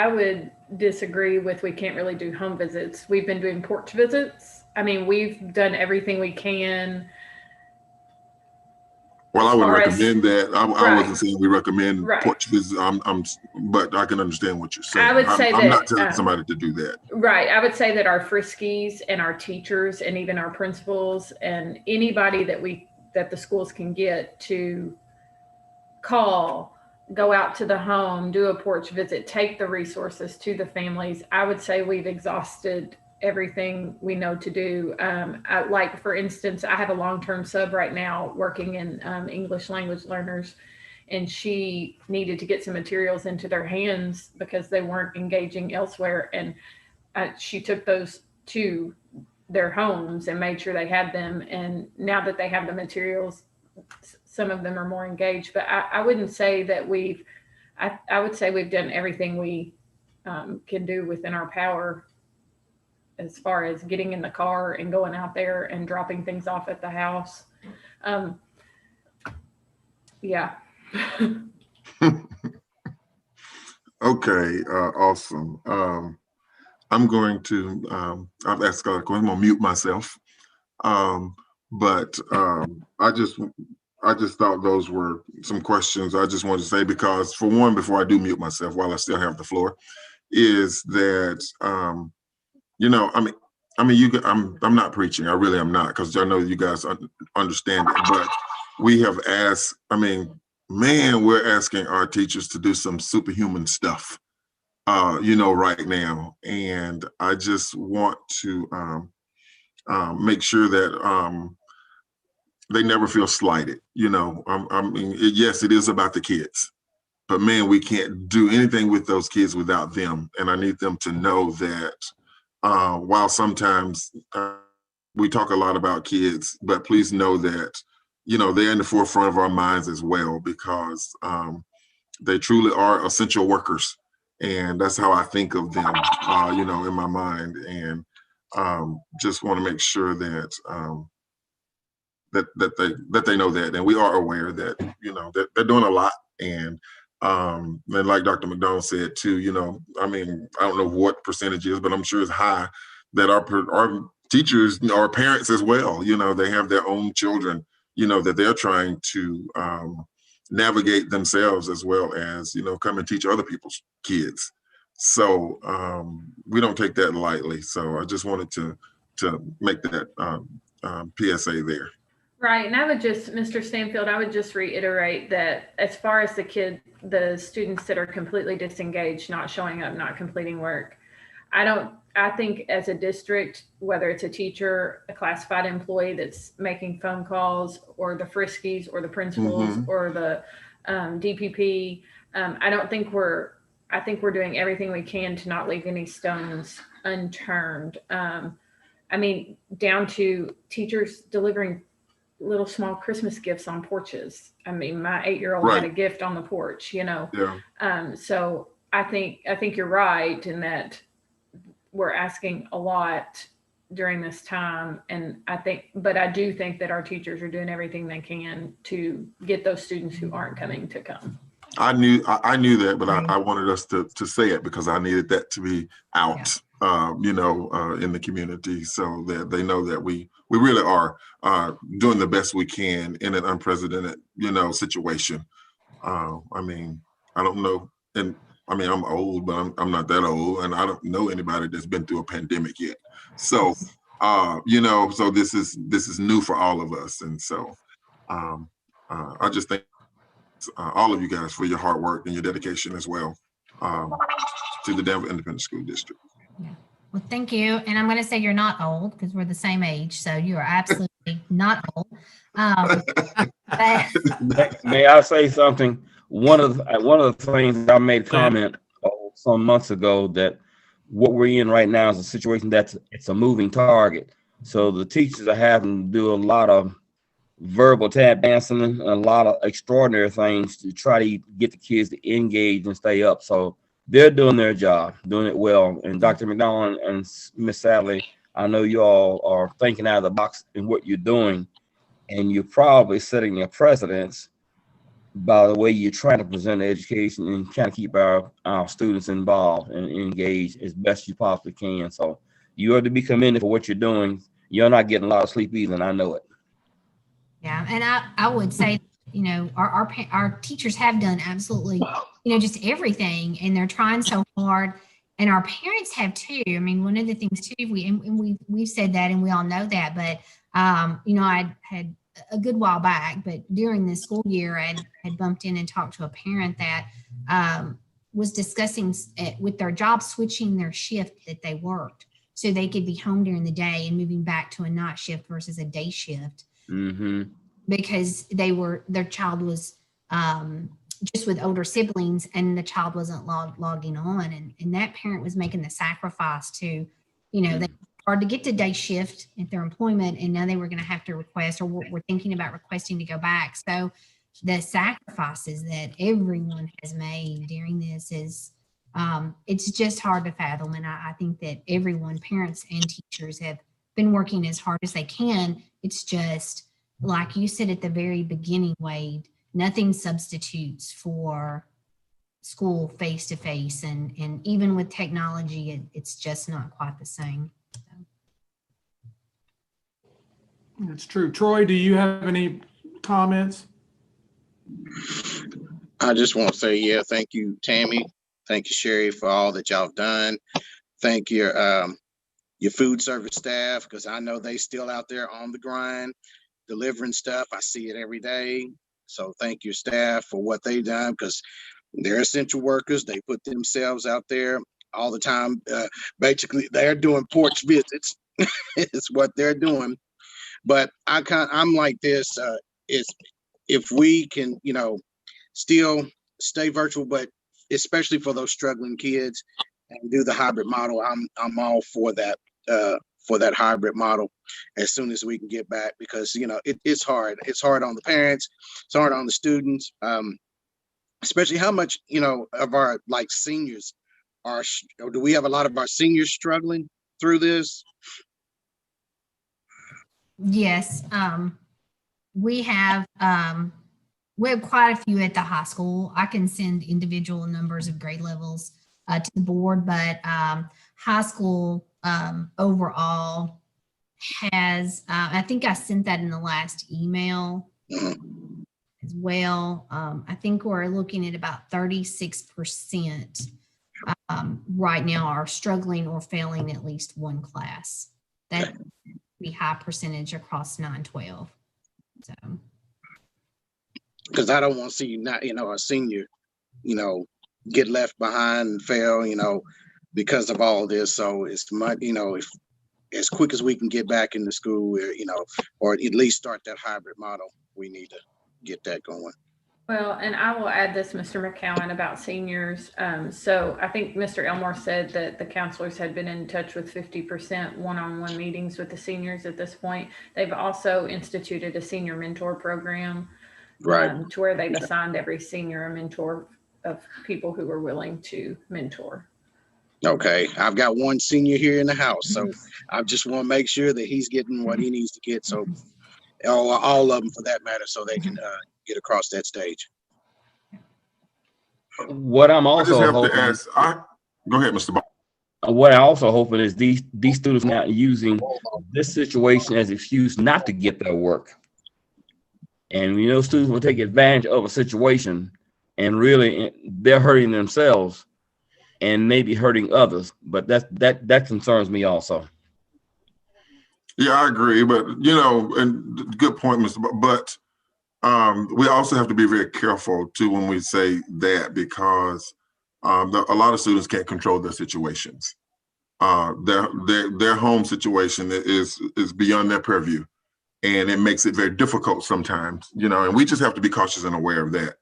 would disagree with, we can't really do home visits. We've been doing porch visits. I mean, we've done everything we can. Well, I would recommend that. I wasn't saying we recommend Right. porch visits. But I can understand what you're saying. I would say I'm not that, telling somebody to do that. Right. I would say that our Friskies and our teachers and even our principals and anybody that the schools can get to call, go out to the home, do a porch visit, take the resources to the families. I would say we've exhausted everything we know to do. Like, for instance, I have a long-term sub right now working in English language learners, and she needed to get some materials into their hands because they weren't engaging elsewhere. And she took those to their homes and made sure they had them. And now that they have the materials, some of them are more engaged. But I wouldn't say that I would say we've done everything we can do within our power, as far as getting in the car and going out there and dropping things off at the house. Yeah. Okay, awesome. I'm going to, I've asked a question, I'm gonna mute myself. But I just thought those were some questions I just wanted to say, because for one, before I do mute myself while I still have the floor, is that, I'm not preaching. I really am not, because I know you guys understand it, but we have asked, we're asking our teachers to do some superhuman stuff, right now. And I just want to make sure that they never feel slighted. You know, I mean, yes, it is about the kids, but man, we can't do anything with those kids without them. And I need them to know that while sometimes we talk a lot about kids, but please know that, you know, they're in the forefront of our minds as well, because they truly are essential workers. And that's how I think of them, you know, in my mind. And just want to make sure that that they know that, and we are aware that, you know, that they're doing a lot. And like Dr. McDonald said too, you know, I mean, I don't know what percentage is, but I'm sure it's high that our teachers, you know, our parents as well, you know, they have their own children, you know, that they're trying to navigate themselves, as well as, you know, come and teach other people's kids. So we don't take that lightly. So I just wanted to make that PSA there. Right, and I would just, Mr. Stanfield, I would just reiterate that as far as the students that are completely disengaged, not showing up, not completing work, I think as a district, whether it's a teacher, a classified employee that's making phone calls, or the Friskies, or the principals, or the DPP, I think we're doing everything we can to not leave any stones unturned. I mean, down to teachers delivering little small Christmas gifts on porches. I mean, my 8-year-old had a gift on the porch, you know? Yeah. So I think you're right in that we're asking a lot during this time. And but I do think that our teachers are doing everything they can to get those students who aren't coming to come. I knew that, but I wanted us to say it because I needed that to be out, you know, in the community, so that they know that we really are doing the best we can in an unprecedented, you know, situation. I mean, I don't know, and I mean, I'm old, but I'm not that old, and I don't know anybody that's been through a pandemic yet. So, you know, so this is new for all of us, and so I just think all of you guys for your hard work and your dedication as well to the Denver Independent School District. Yeah. Well, thank you. And I'm going to say you're not old, because we're the same age. So you are absolutely not old. May I say something? One of the things I made a comment some months ago, that what we're in right now is a situation it's a moving target. So the teachers are having to do a lot of verbal tap dancing and a lot of extraordinary things to try to get the kids to engage and stay up. So they're doing their job, doing it well. And Dr. McDonald and Miss Sadley, I know you all are thinking out of the box in what you're doing, and you're probably setting a precedence by the way you're trying to present education and trying to keep our students involved and engaged as best you possibly can. So you are to be commended for what you're doing. You're not getting a lot of sleep either, and I know it. Yeah, and I would say, you know, our teachers have done absolutely, you know, just everything, and they're trying so hard, and our parents have too. I mean, one of the things too, we've said that, and we all know that, but you know, I had a good while back, but during this school year, I had bumped in and talked to a parent that was discussing with their job switching their shift that they worked, so they could be home during the day and moving back to a night shift versus a day shift. Because their child was just with older siblings, and the child wasn't logging on, and that parent was making the sacrifice to, you know, they hard to get to day shift at their employment, and now they were going to have to request, or were thinking about requesting to go back. So the sacrifices that everyone has made during this is it's just hard to fathom. And I think that everyone, parents and teachers, have been working as hard as they can. It's just, like you said at the very beginning, Wade, nothing substitutes for school face-to-face. And even with technology, it's just not quite the same. It's true. Troy, do you have any comments? I just want to say, yeah, thank you, Tammy. Thank you, Sherry, for all that y'all have done. Thank your food service staff, because I know they still out there on the grind, delivering stuff. I see it every day. So thank your staff for what they've done, because they're essential workers. They put themselves out there all the time. Basically, they're doing porch visits is what they're doing. But I'm like this, is if we can, still stay virtual, but especially for those struggling kids and do the hybrid model, I'm all for that hybrid model as soon as we can get back, because it's hard. It's hard on the parents, it's hard on the students, especially how much of our like seniors are, or do we have a lot of our seniors struggling through this? Yes, we have quite a few at the high school. I can send individual numbers of grade levels to the board, but high school overall has, I think I sent that in the last email as well. I think we're looking at about 36% right now are struggling or failing at least one class. That's a pretty high percentage across 9-12. So, because I don't want to see a senior, get left behind and fail, because of all this. So it's much, if as quick as we can get back into school, or at least start that hybrid model, we need to get that going. Well, and I will add this, Mr. McCowan, about seniors. So I think Mr. Elmore said that the counselors had been in touch with 50% one-on-one meetings with the seniors at this point. They've also instituted a senior mentor program, Right. to where they've assigned every senior a mentor of people who are willing to mentor. Okay, I've got one senior here in the house, so I just want to make sure that he's getting what he needs to get. So, all of them for that matter, so they can get across that stage. What I'm I just also have hoping, to ask. Go ahead, Mr. Bob. what I also hoping is these students not using this situation as excuse not to get their work. And students will take advantage of a situation, and really they're hurting themselves and maybe hurting others. But that concerns me also. Yeah, I agree. But and good point, Mr. Bob. But we also have to be very careful too when we say that, because a lot of students can't control their situations. Their home situation is beyond their purview, and it makes it very difficult sometimes. And we just have to be cautious and aware of that.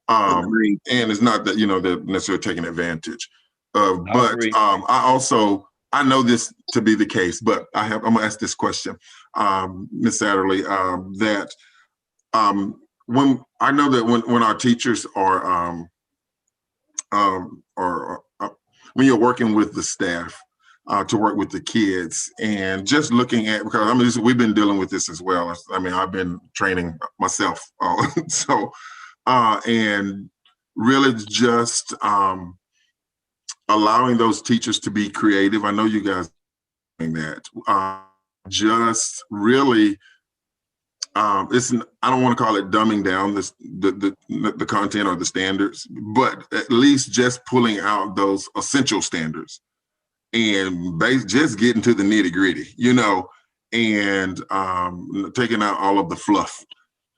And it's not that they're necessarily taking advantage. But I know this to be the case. But I'm gonna ask this question, Ms. Satterley, that when I know that when our teachers are when you're working with the staff to work with the kids, and just looking at, because we've been dealing with this as well. I've been training myself, so and really just allowing those teachers to be creative. I know you guys are doing that. Just really, I don't want to call it dumbing down the content or the standards, but at least just pulling out those essential standards and just getting to the nitty gritty, and taking out all of the fluff.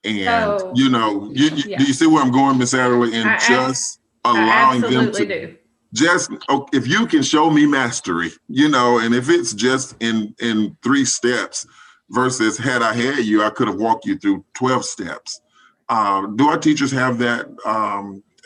And do you see where I'm going, Ms. Satterley? And just allowing them to just, if you can show me mastery, and if it's just in 3 steps versus had I had you, I could have walked you through 12 steps. Do our teachers have that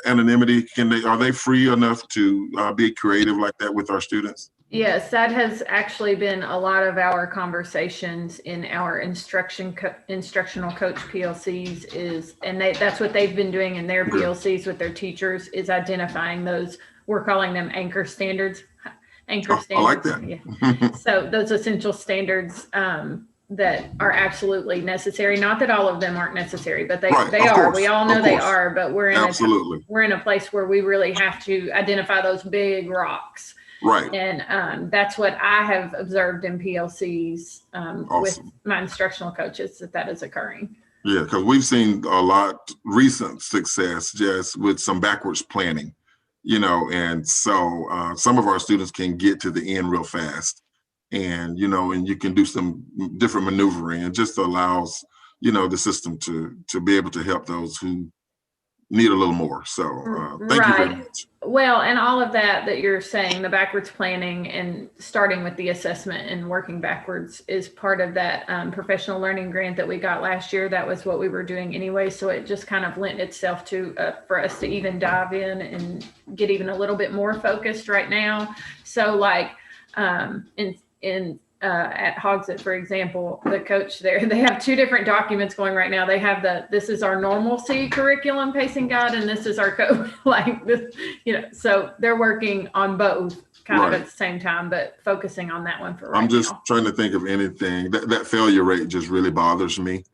anonymity? Are they free enough to be creative like that with our students? Yes, that has actually been a lot of our conversations in our instructional coach PLCs that's what they've been doing in their PLCs with their teachers, is identifying those, we're calling them anchor standards. I like that. Yeah. So those essential standards that are absolutely necessary. Not that all of them aren't necessary, but they are. We all know they are, but we're in a place where we really have to identify those big rocks. Right. And that's what I have observed in PLCs with my instructional coaches, that is occurring. Yeah, because we've seen a lot recent success just with some backwards planning, and so some of our students can get to the end real fast, and and you can do some different maneuvering, and just allows the system to be able to help those who need a little more. So thank you very Right. much. Well, and all of that you're saying, the backwards planning and starting with the assessment and working backwards is part of that professional learning grant that we got last year. That was what we were doing anyway. So it just kind of lent itself to for us to even dive in and get even a little bit more focused right now. So like at Hogsett, for example, the coach there, they have two different documents going right now. They have this is our normalcy curriculum pacing guide, and this is our code, like this, so they're working on both kind of Right. at the same time, but focusing on that one for right I'm just now. trying to think of anything. That failure rate just really bothers me.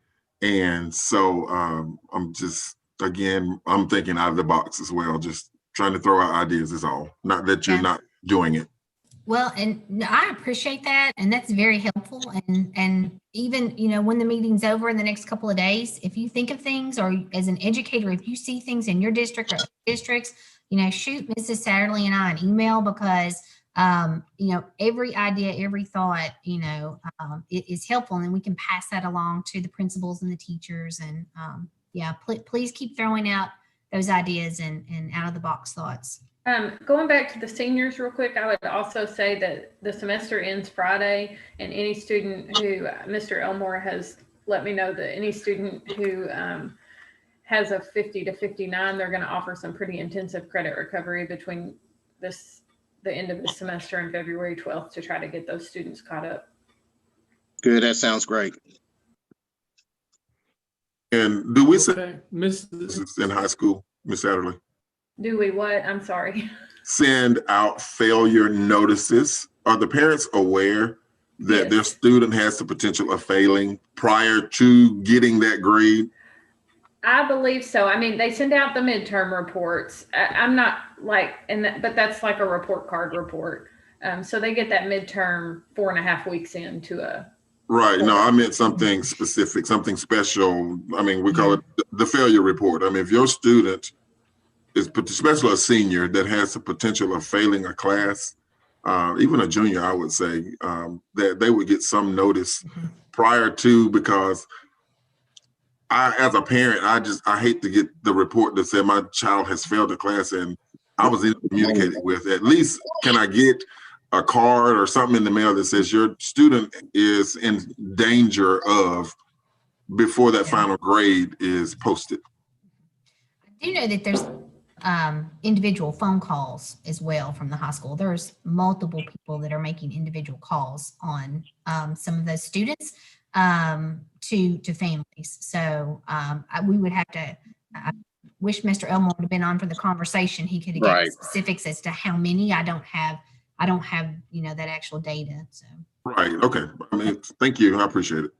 And so I'm just, again, I'm thinking out of the box as well, just trying to throw out ideas is all. Not that you're Yeah. not doing it. Well, and I appreciate that, and that's very helpful. And even, when the meeting's over in the next couple of days, if you think of things, or as an educator, if you see things in your district or districts, shoot Mrs. Satterley and I an email, because every idea, every thought, it is helpful, and we can pass that along to the principals and the teachers. And please keep throwing out those ideas and out of the box thoughts. Going back to the seniors real quick, I would also say that the semester ends Friday, and any student who, Mr. Elmore has let me know that any student who has a 50 to 59, they're going to offer some pretty intensive credit recovery between the end of the semester and February 12th to try to get those students caught up. Good, that sounds great. And do we say Okay, this is in high school, Ms. Satterley? Do we what? I'm sorry. Send out failure notices. Are the parents aware that their Yes. student has the potential of failing prior to getting that grade? I believe so. I mean, they send out the midterm reports. I'm not like, but that's like a report card report. So they get that midterm 4.5 weeks into a. Right. No, I meant something specific, something special. I mean, we call it the failure report. I mean, if your student is, especially a senior that has the potential of failing a class, even a junior, I would say, that they would get some notice prior to, because as a parent, I hate to get the report that said my child has failed a class and I was even communicated with. At least can I get a card or something in the mail that says your student is in danger of, before that final grade is posted? I do know that there's individual phone calls as well from the high school. There's multiple people that are making individual calls on some of those students to families. So we would have to, I wish Mr. Elmore would have been on for the conversation. He could have given Right. specifics as to how many. I don't have that actual data. So. Right. Okay. I mean, thank you. I appreciate it.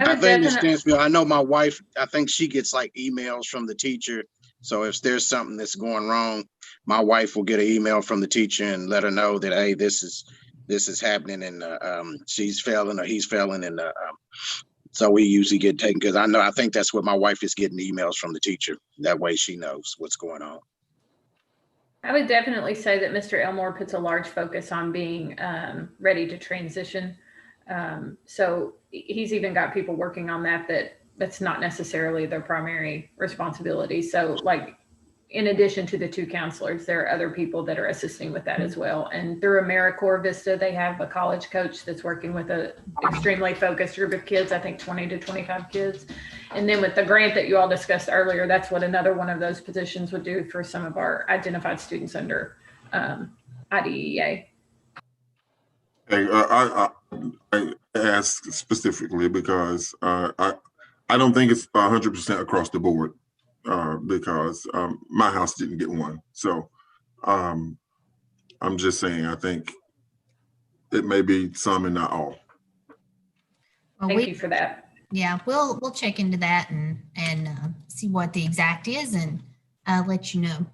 I think Ms. Stansfield, I know my wife, I think she gets like emails from the teacher. So if there's something that's going wrong, my wife will get an email from the teacher and let her know that, hey, this is happening, and she's failing or he's failing, and so we usually get taken, because I think that's what my wife is getting, emails from the teacher. That way she knows what's going on. I would definitely say that Mr. Elmore puts a large focus on being ready to transition. So he's even got people working on that's not necessarily their primary responsibility. So like, in addition to the 2 counselors, there are other people that are assisting with that as well. And through AmeriCorps Vista, they have a college coach that's working with an extremely focused group of kids, I think 20 to 25 kids. And then with the grant that you all discussed earlier, that's what another one of those positions would do for some of our identified students under IDEA. Hey, I ask specifically because I don't think it's 100% across the board, because my house didn't get one. So I'm just saying, I think it may be some and not all. Well, Thank you for that. Yeah, we'll check into that and see what the exact is, and let you know.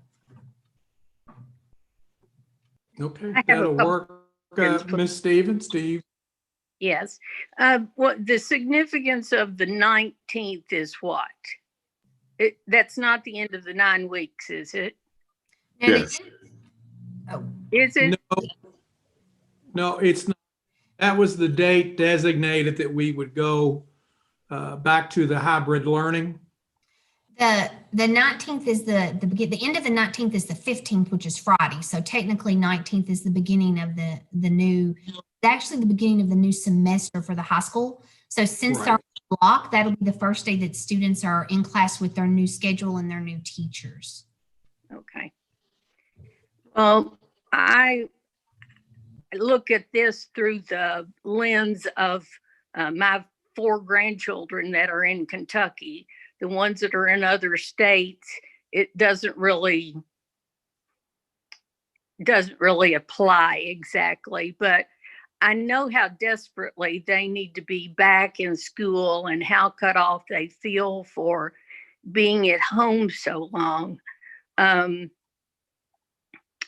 Okay, I have a that'll couple work. Ms. Stevens, do you? Yes. What the significance of the 19th is what? That's not the end of the 9 weeks, is it? And Yes. Is it? No, it's not. That was the date designated that we would go back to the hybrid learning. The 19th is the end of the 19th is the 15th, which is Friday. So technically 19th is the beginning of the new, actually the beginning of the new semester for the high school. So since Right. our block, that'll be the first day that students are in class with their new schedule and their new teachers. Okay. Well, I look at this through the lens of my 4 grandchildren that are in Kentucky. The ones that are in other states, it doesn't really apply exactly, but I know how desperately they need to be back in school and how cut off they feel for being at home so long. And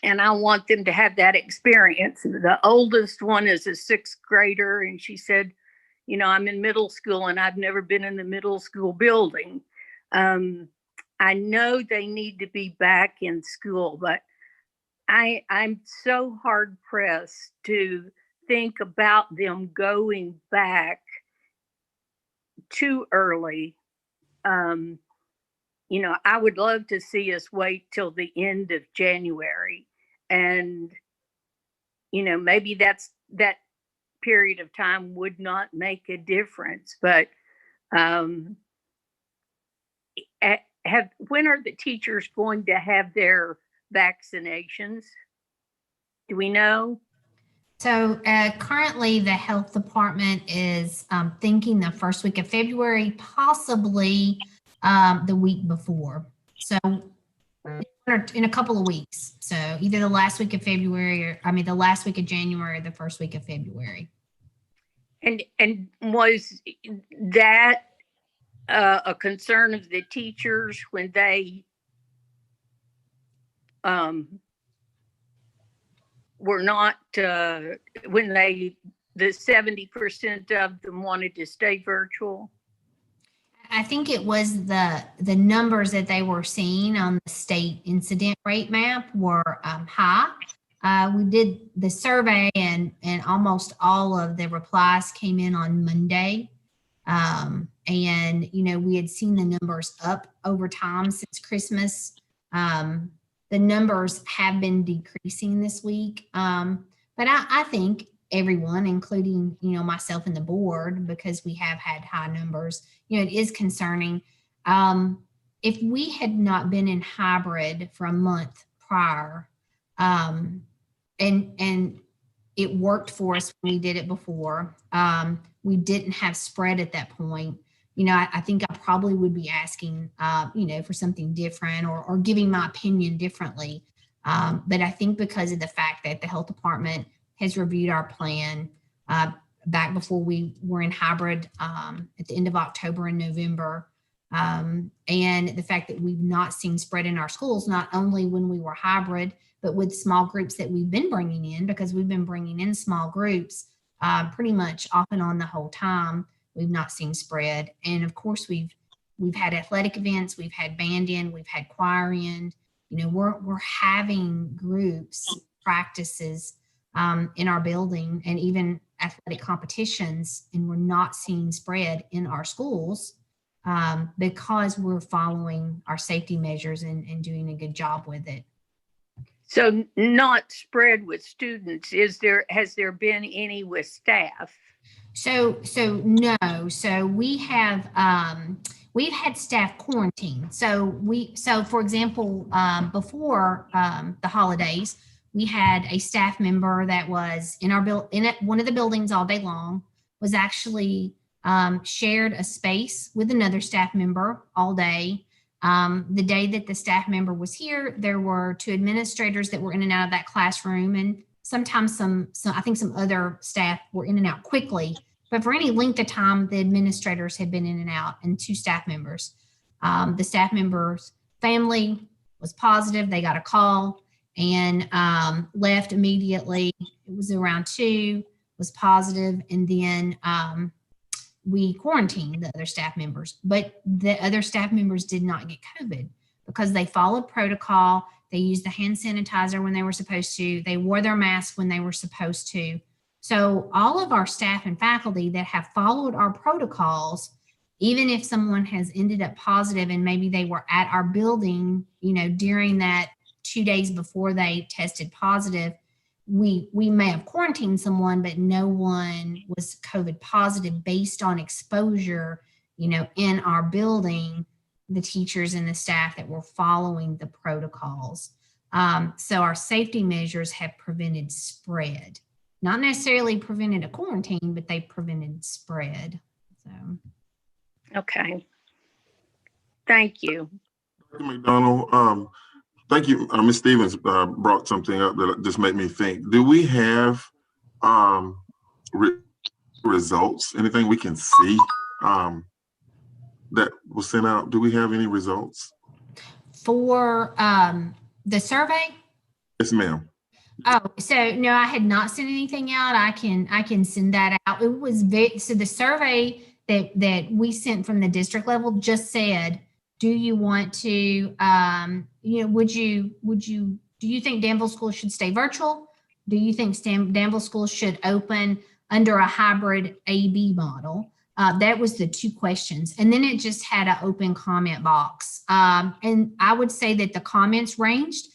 I want them to have that experience. The oldest one is a 6th grader, and she said, you know, I'm in middle school and I've never been in the middle school building. I know they need to be back in school, but I'm so hard pressed to think about them going back too early. You know, I would love to see us wait till the end of January, and you know, maybe that period of time would not make a difference, but when are the teachers going to have their vaccinations? Do we know? So currently the health department is thinking the first week of February, possibly the week before. So in a couple of weeks. So either the last week of February or the last week of January or the first week of February. And was that a concern of the teachers when they were not, when the 70% of them wanted to stay virtual? I think it was the numbers that they were seeing on the state incident rate map were high. We did the survey and almost all of the replies came in on Monday. And, you know, we had seen the numbers up over time since Christmas. The numbers have been decreasing this week. But I think everyone, including, you know, myself and the board, because we have had high numbers, you know, it is concerning. If we had not been in hybrid for a month prior, and it worked for us when we did it before, we didn't have spread at that point. You know, I think I probably would be asking, you know, for something different or giving my opinion differently. But I think because of the fact that the health department has reviewed our plan back before we were in hybrid at the end of October and November, and the fact that we've not seen spread in our schools, not only when we were hybrid, but with small groups that we've been bringing in, because we've been bringing in small groups pretty much off and on the whole time. We've not seen spread. And of course, we've had athletic events, we've had band in, we've had choir in. You know, we're having groups, practices in our building and even athletic competitions, and we're not seeing spread in our schools because we're following our safety measures and doing a good job with it. So not spread with students. Has there been any with staff? So no. So we've had staff quarantine. So for example, before the holidays, we had a staff member that was in one of the buildings all day long, was actually shared a space with another staff member all day. The day that the staff member was here, there were 2 administrators that were in and out of that classroom, and sometimes I think some other staff were in and out quickly, but for any length of time, the administrators had been in and out, and 2 staff members. The staff member's family was positive. They got a call and left immediately. It was around 2, was positive, and then we quarantined the other staff members, but the other staff members did not get COVID because they followed protocol. They used the hand sanitizer when they were supposed to. They wore their mask when they were supposed to. So all of our staff and faculty that have followed our protocols even if someone has ended up positive and maybe they were at our building, during that 2 days before they tested positive, we may have quarantined someone, but no one was COVID positive based on exposure, in our building, the teachers and the staff that were following the protocols. So our safety measures have prevented spread, not necessarily prevented a quarantine, but they prevented spread. So. Okay. Thank you. Dr. McDonald, thank you. Ms. Stevens brought something up that just made me think. Do we have results? Anything we can see that was sent out? Do we have any results? For the survey? Yes, ma'am. Oh, so no, I had not sent anything out. I can send that out. It was so the survey that we sent from the district level just said, do you want to, do you think Danville schools should stay virtual? Do you think Danville schools should open under a hybrid AB model? That was the 2 questions. And then it just had an open comment box. And I would say that the comments ranged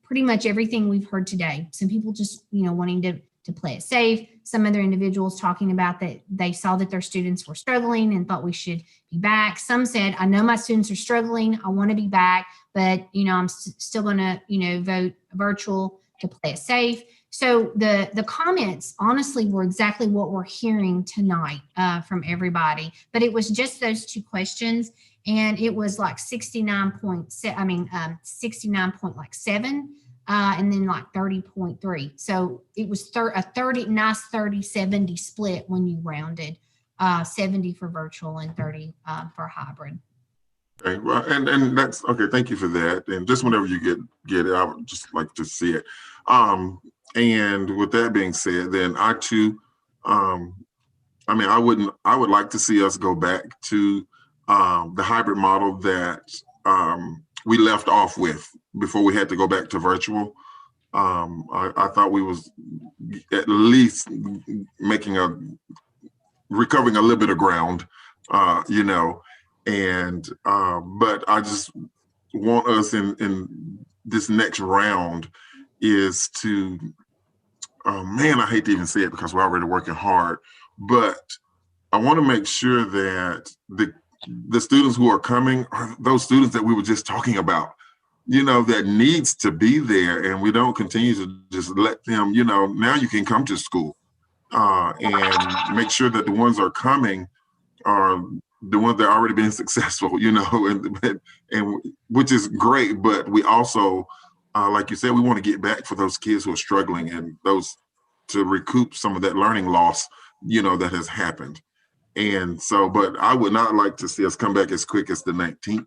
pretty much everything we've heard today. Some people just, wanting to play it safe. Some other individuals talking about that they saw that their students were struggling and thought we should be back. Some said, I know my students are struggling. I want to be back, but, I'm still going to, vote virtual to play it safe. So the comments honestly were exactly what we're hearing tonight from everybody, but it was just those 2 questions. And it was like 69.7, and then like 30.3. So it was a 30-70 split when you rounded, 70 for virtual and 30 for hybrid. Okay, well, and that's okay. Thank you for that. And just whenever you get it, I would just like to see it. And with that being said, then I too, I would like to see us go back to the hybrid model that we left off with before we had to go back to virtual. I thought we was at least recovering a little bit of ground, but I just want us in this next round is to, I hate to even say it because we're already working hard, but I want to make sure that the students who are coming are those students that we were just talking about, that needs to be there, and we don't continue to just let them, now you can come to school, and make sure that the ones that are coming are the ones that are already being successful, and which is great, but we also, like you said, we want to get back for those kids who are struggling and those to recoup some of that learning loss, that has happened. And so, but I would not like to see us come back as quick as the 19th.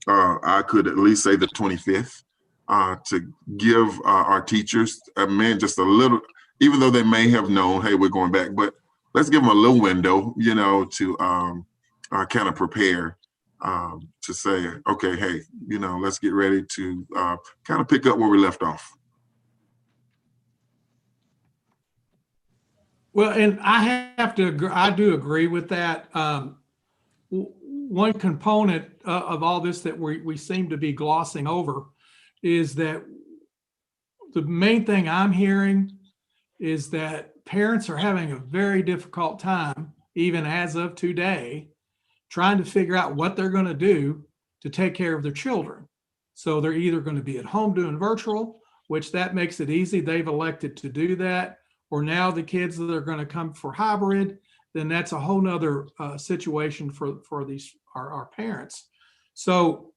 I could at least say the 25th, to give our teachers, just a little, even though they may have known, hey, we're going back, but let's give them a little window, to kind of prepare, to say, okay, hey, let's get ready to kind of pick up where we left off. Well, and I do agree with that. One component of all this that we seem to be glossing over is that the main thing I'm hearing is that parents are having a very difficult time, even as of today, trying to figure out what they're going to do to take care of their children. So they're either going to be at home doing virtual, which that makes it easy. They've elected to do that. Or now the kids that are going to come for hybrid, then that's a whole nother situation for our parents. So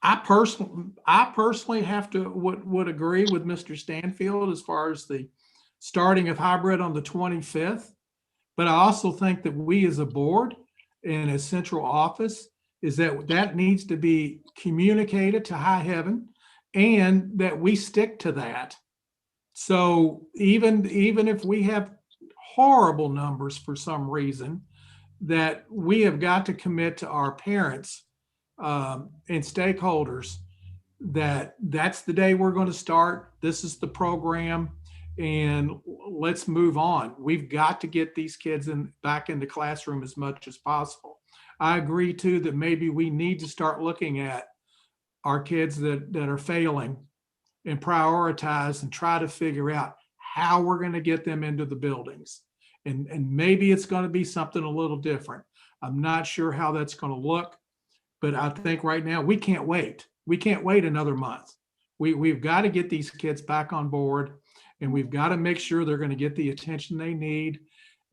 I personally would agree with Mr. Stanfield as far as the starting of hybrid on the 25th. But I also think that we as a board and as central office is that needs to be communicated to high heaven, and that we stick to that. So even if we have horrible numbers for some reason, that we have got to commit to our parents and stakeholders that that's the day we're going to start. This is the program. and let's move on. We've got to get these kids back in the classroom as much as possible. I agree too that maybe we need to start looking at our kids that are failing and prioritize and try to figure out how we're going to get them into the buildings. And maybe it's going to be something a little different. I'm not sure how that's going to look, but I think right now we can't wait. We can't wait another month. We've got to get these kids back on board, and we've got to make sure they're going to get the attention they need.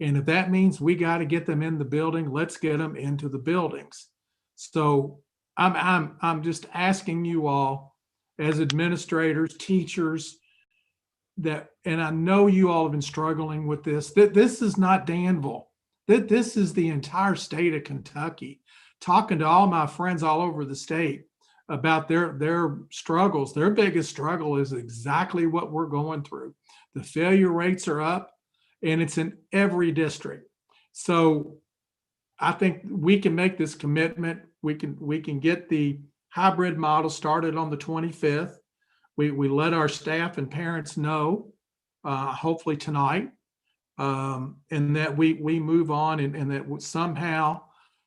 And if that means we got to get them in the building, let's get them into the buildings. So I'm just asking you all as administrators, teachers, and I know you all have been struggling with this, that this is not Danville, that this is the entire state of Kentucky. Talking to all my friends all over the state about their struggles, their biggest struggle is exactly what we're going through. The failure rates are up, and it's in every district. So I think we can make this commitment. We can get the hybrid model started on the 25th. We let our staff and parents know, hopefully tonight, and that we move on, and that somehow,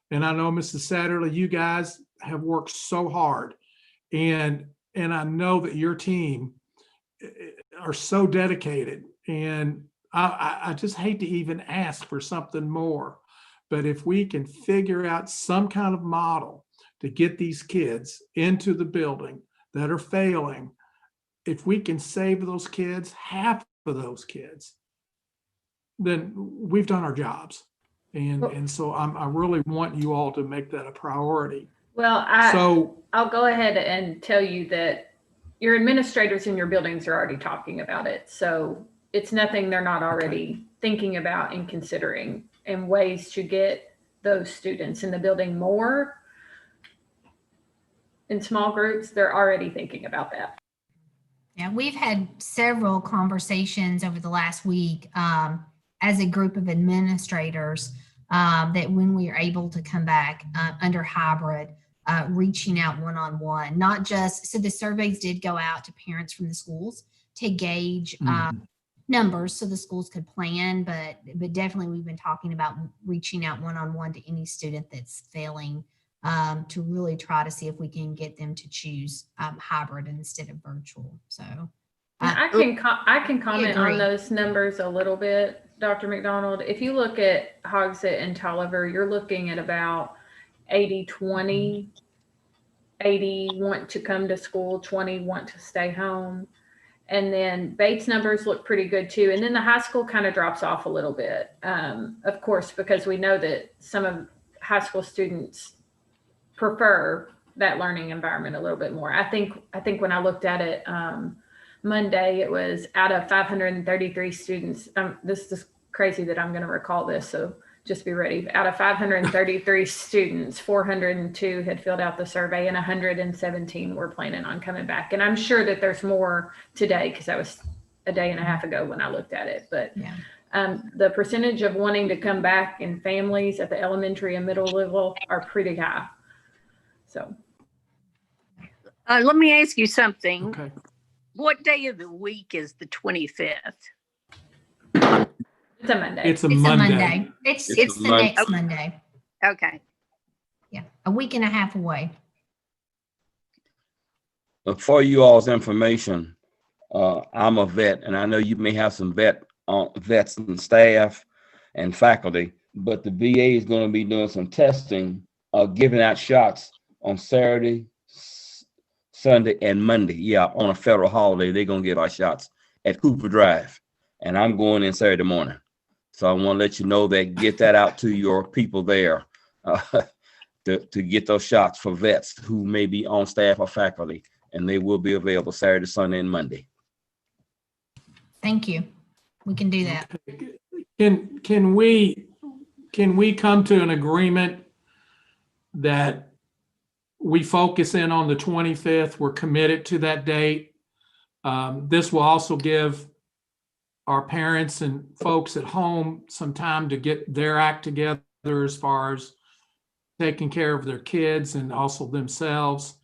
and I know Mrs. Satterley, you guys have worked so hard, and I know that your team are so dedicated, and I just hate to even ask for something more, but if we can figure out some kind of model to get these kids into the building that are failing, if we can save those kids, half of those kids, then we've done our jobs. And so I really want you all to make that a priority. Well, I'll go ahead and tell you that your administrators in your buildings are already talking about it. So it's nothing they're not already thinking about and considering, and ways to get those students in the building more in small groups. They're already thinking about that. Yeah, we've had several conversations over the last week as a group of administrators that when we are able to come back under hybrid, reaching out one-on-one, not just, so the surveys did go out to parents from the schools to gauge numbers so the schools could plan, but definitely we've been talking about reaching out one-on-one to any student that's failing to really try to see if we can get them to choose hybrid instead of virtual. So I can comment on those numbers a little bit, Dr. McDonald. If you look at Hogsett and Tolliver, you're looking at about 80-20. 80 want to come to school, 20 want to stay home. And then Bates numbers look pretty good too. And then the high school kind of drops off a little bit, of course, because we know that some of high school students prefer that learning environment a little bit more. I think when I looked at it Monday, it was out of 533 students. This is crazy that I'm going to recall this, so just be ready. Out of 533 students, 402 had filled out the survey, and 117 were planning on coming back. And I'm sure that there's more today, because that was a day and a half ago when I looked at it. But the percentage of wanting to come back in families at the elementary and middle level are pretty high. So let me ask you something. Okay. What day of the week is the 25th? it's a Monday. It's a Monday. It's the next Monday. Okay. Yeah, a week and a half away. For you all's information, I'm a vet, and I know you may have some vets and staff and faculty, but the VA is going to be doing some testing, giving out shots on Saturday, Sunday, and Monday. Yeah, on a federal holiday, they're going to give our shots at Cooper Drive, and I'm going in Saturday morning. So I want to let you know that, get that out to your people there to get those shots for vets who may be on staff or faculty, and they will be available Saturday, Sunday, and Monday. Thank you. We can do that. Can we come to an agreement that we focus in on the 25th? We're committed to that date. This will also give our parents and folks at home some time to get their act together as far as taking care of their kids and also themselves.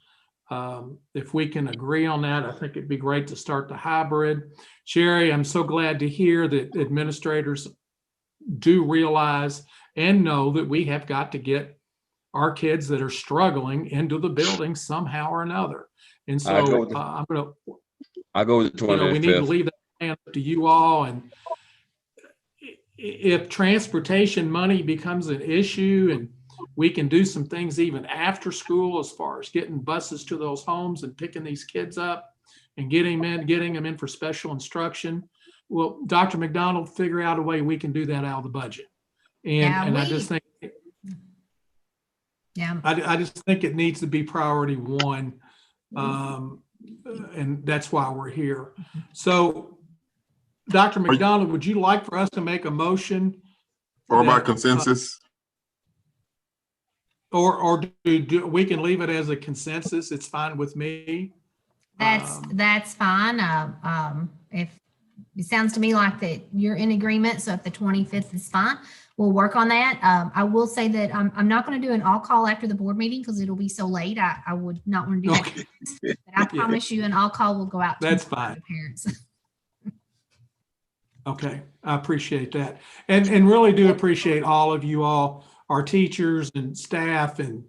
If we can agree on that, I think it'd be great to start the hybrid. Sherry, I'm so glad to hear that administrators do realize and know that we have got to get our kids that are struggling into the building somehow or another. And I go so with the- I'm going to, I go with the we need to 25th. leave that plan up to you all. And if transportation money becomes an issue and we can do some things even after school as far as getting buses to those homes and picking these kids up and getting them in for special instruction. Well, Dr. McDonald, figure out a way we can do that out of the budget. And I just think, I just think it needs to be priority one. And that's why we're here. So Dr. McDonald, would you like for us to make a motion? Or by that, consensus? Or do we can leave it as a consensus? It's fine with me. That's fine. If it sounds to me like that you're in agreement, so if the 25th is fine, we'll work on that. I will say that I'm not going to do an all call after the board meeting because it'll be so late. I would not want to do that. Okay. But I promise you an all call will go out to That's the fine. parents. Okay, I appreciate that. And really do appreciate all of you all, our teachers and staff and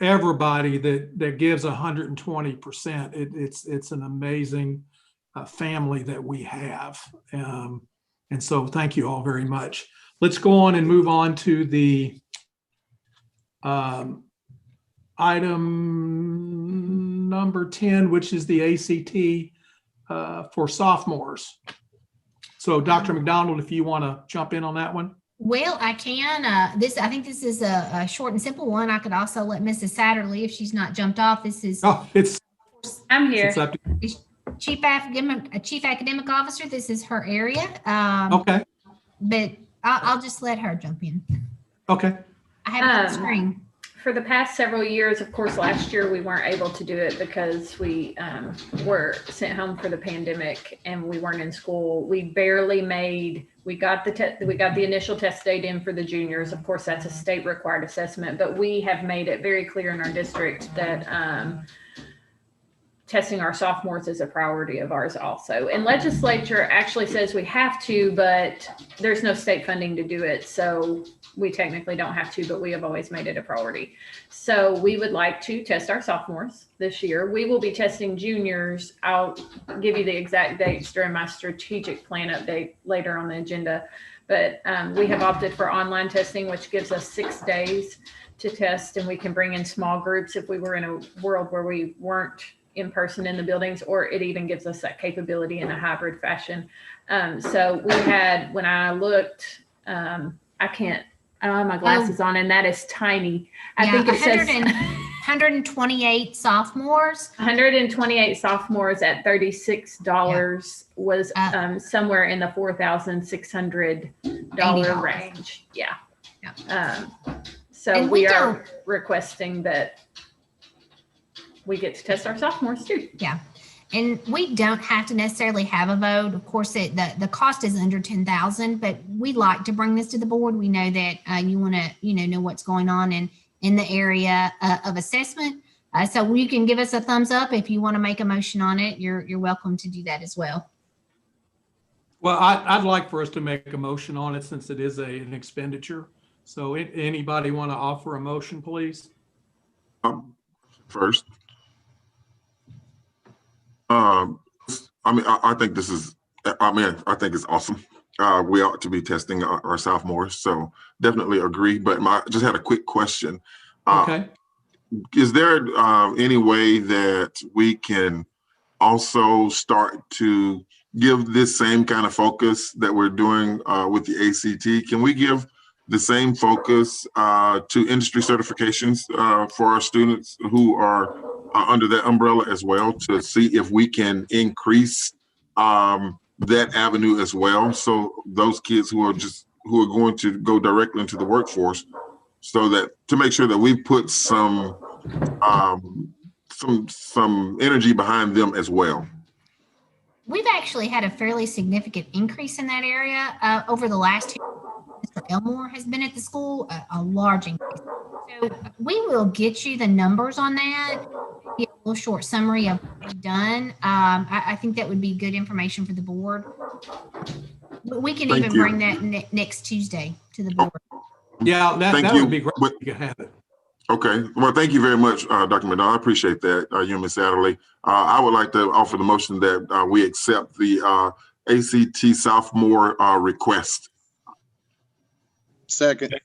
everybody that gives 120%. It's an amazing family that we have. And so thank you all very much. Let's go on and move on to the item number 10, which is the ACT for sophomores. So Dr. McDonald, if you want to jump in on that one. Well, I can. I think this is a short and simple one. I could also let Mrs. Satterley, if she's not jumped off. This is I'm here. it's up to, Chief Academic Officer. This is her area. okay. But I'll just let her jump in. Okay. I have it on the screen. For the past several years, of course, last year we weren't able to do it because we were sent home for the pandemic and we weren't in school. We barely made, we got the initial test date in for the juniors. Of course, that's a state required assessment, but we have made it very clear in our district that testing our sophomores is a priority of ours also. And legislature actually says we have to, but there's no state funding to do it. So we technically don't have to, but we have always made it a priority. So we would like to test our sophomores this year. We will be testing juniors. I'll give you the exact dates during my strategic plan update later on the agenda. But we have opted for online testing, which gives us 6 days to test, and we can bring in small groups if we were in a world where we weren't in person in the buildings, or it even gives us that capability in a hybrid fashion. So we had, when I looked, I don't have my glasses on, and that is tiny. I think it says 128 sophomores. 128 sophomores at $36 was somewhere in the $4,600 range. Yeah. So we are requesting that we get to test our sophomores too. Yeah. And we don't have to necessarily have a vote. Of course, the cost is under $10,000, but we like to bring this to the board. We know that you want to, know what's going on in the area of assessment. So you can give us a thumbs up if you want to make a motion on it. You're welcome to do that as well. Well, I'd like for us to make a motion on it since it is an expenditure. So anybody want to offer a motion, please? First. I think this is, I think it's awesome. We ought to be testing our sophomores, so definitely agree. But I just had a quick question. Okay. Is there any way that we can also start to give this same kind of focus that we're doing with the ACT? Can we give the same focus to industry certifications for our students who are under that umbrella as well, to see if we can increase that avenue as well? So those kids who are going to go directly into the workforce, so that to make sure that we put some energy behind them as well. We've actually had a fairly significant increase in that area over the last 2 years. Mr. Elmore has been at the school, a large increase. So we will get you the numbers on that. Get a little short summary of what we've done. I think that would be good information for the board. We can Thank even you. bring that next Tuesday to the board. Yeah, Thank that you. would be great. But- if You could have it. Okay, well, thank you very much, Dr. McDonald. I appreciate that, you and Ms. Adderley. I would like to offer the motion that we accept the ACT sophomore request. Second.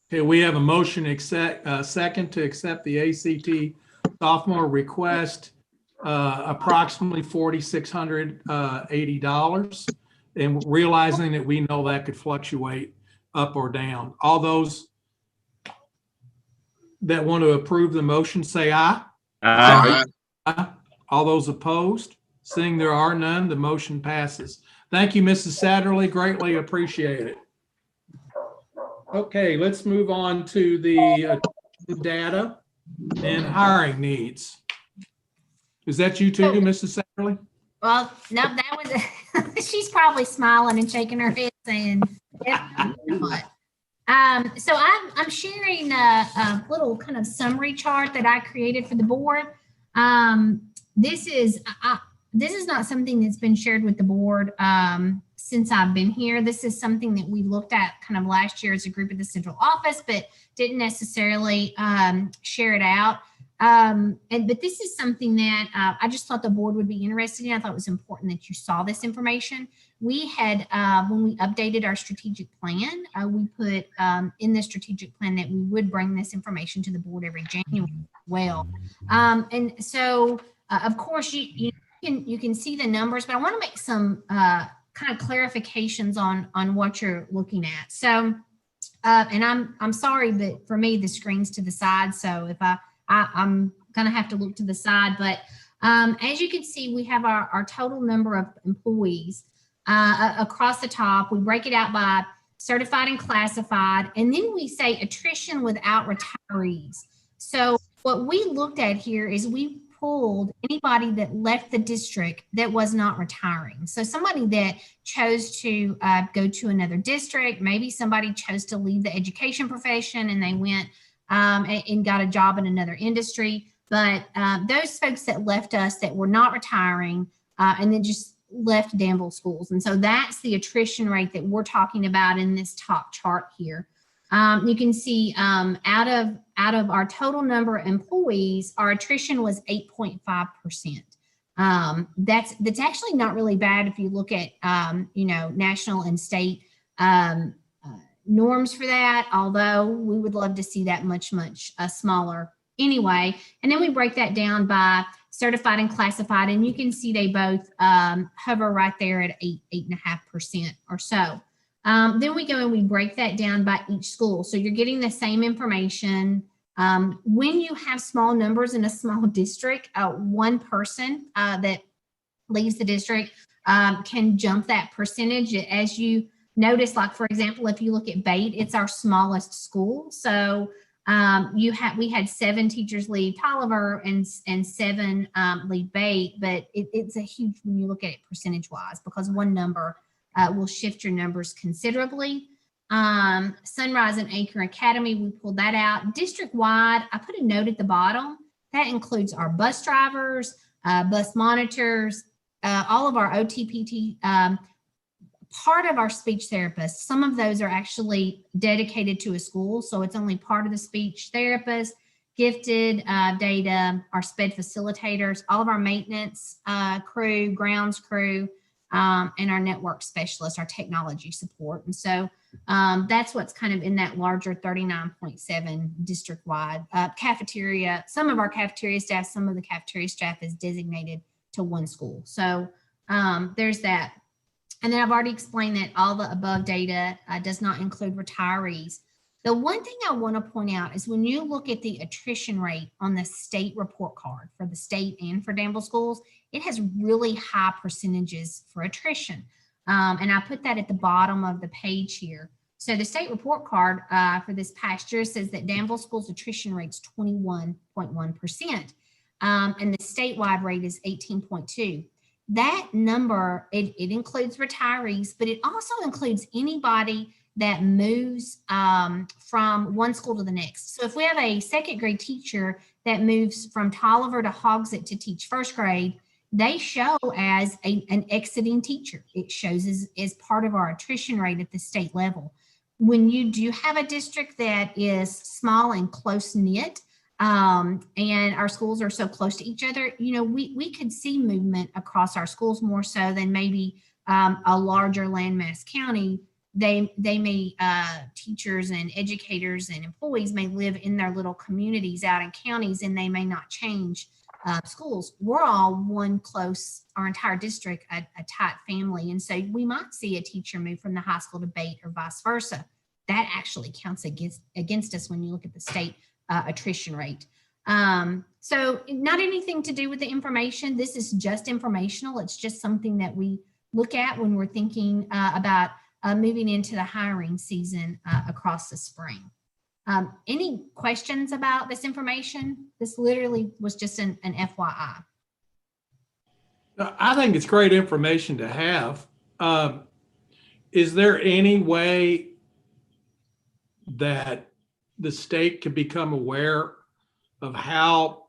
Okay, we have a motion second to accept the ACT sophomore request, approximately $4,680. And realizing that we know that could fluctuate up or down. All those that want to approve the motion, say aye. Aye. Aye. All those opposed? Seeing there are none, the motion passes. Thank you, Mrs. Satterley. Greatly appreciate it. Okay, let's move on to the data and hiring needs. Is that you too, Mrs. Satterley? Well, no, that was, she's probably smiling and shaking her head saying, yeah, what? So I'm sharing a little kind of summary chart that I created for the board. This is not something that's been shared with the board since I've been here. This is something that we looked at kind of last year as a group at the central office, but didn't necessarily share it out. But this is something that I just thought the board would be interested in. I thought it was important that you saw this information. We had, when we updated our strategic plan, we put in the strategic plan that we would bring this information to the board every January as well. And so, of course, you can see the numbers, but I want to make some kind of clarifications on what you're looking at. So, and I'm sorry that for me, the screen's to the side. So if I'm going to have to look to the side, but as you can see, we have our total number of employees across the top. We break it out by certified and classified, and then we say attrition without retirees. So what we looked at here is we pulled anybody that left the district that was not retiring. So somebody that chose to go to another district, maybe somebody chose to leave the education profession and they went and got a job in another industry. But those folks that left us that were not retiring and then just left Danville schools. And so that's the attrition rate that we're talking about in this top chart here. You can see out of our total number of employees, our attrition was 8.5%. That's actually not really bad if you look at national and state norms for that, although we would love to see that much smaller anyway. And then we break that down by certified and classified, and you can see they both hover right there at 8.5% or so. Then we go and we break that down by each school. So you're getting the same information. When you have small numbers in a small district, one person that leaves the district can jump that percentage. As you notice, like for example, if you look at Bate, it's our smallest school. So we had 7 teachers leave Tolliver and 7 leave Bate, but it's a huge when you look at it percentage wise, because one number will shift your numbers considerably. Sunrise and Acre Academy, we pulled that out. District-wide, I put a note at the bottom. That includes our bus drivers, bus monitors, all of our OTPT, part of our speech therapists. Some of those are actually dedicated to a school, so it's only part of the speech therapist, gifted data, our SPED facilitators, all of our maintenance crew, grounds crew, and our network specialists, our technology support. And so that's what's kind of in that larger 39.7 district-wide. Cafeteria, some of our cafeteria staff, some of the cafeteria staff is designated to one school. So there's that. And then I've already explained that all the above data does not include retirees. The one thing I want to point out is when you look at the attrition rate on the state report card for the state and for Danville schools, it has really high percentages for attrition. And I put that at the bottom of the page here. So the state report card for this past year says that Danville schools attrition rate's 21.1%. And the statewide rate is 18.2. That number, it includes retirees, but it also includes anybody that moves from one school to the next. So if we have a second grade teacher that moves from Tolliver to Hogsett to teach first grade, they show as an exiting teacher. It shows as part of our attrition rate at the state level. When you do have a district that is small and close knit, and our schools are so close to each other, we could see movement across our schools more so than maybe a larger landmass county. They may, teachers and educators and employees may live in their little communities out in counties, and they may not change schools. We're all one close, our entire district, a tight family. And so we might see a teacher move from the high school to Bate or vice versa. That actually counts against us when you look at the state attrition rate. So not anything to do with the information. This is just informational. It's just something that we look at when we're thinking about moving into the hiring season across the spring. Any questions about this information? This literally was just an FYI. I think it's great information to have. Is there any way that the state could become aware of how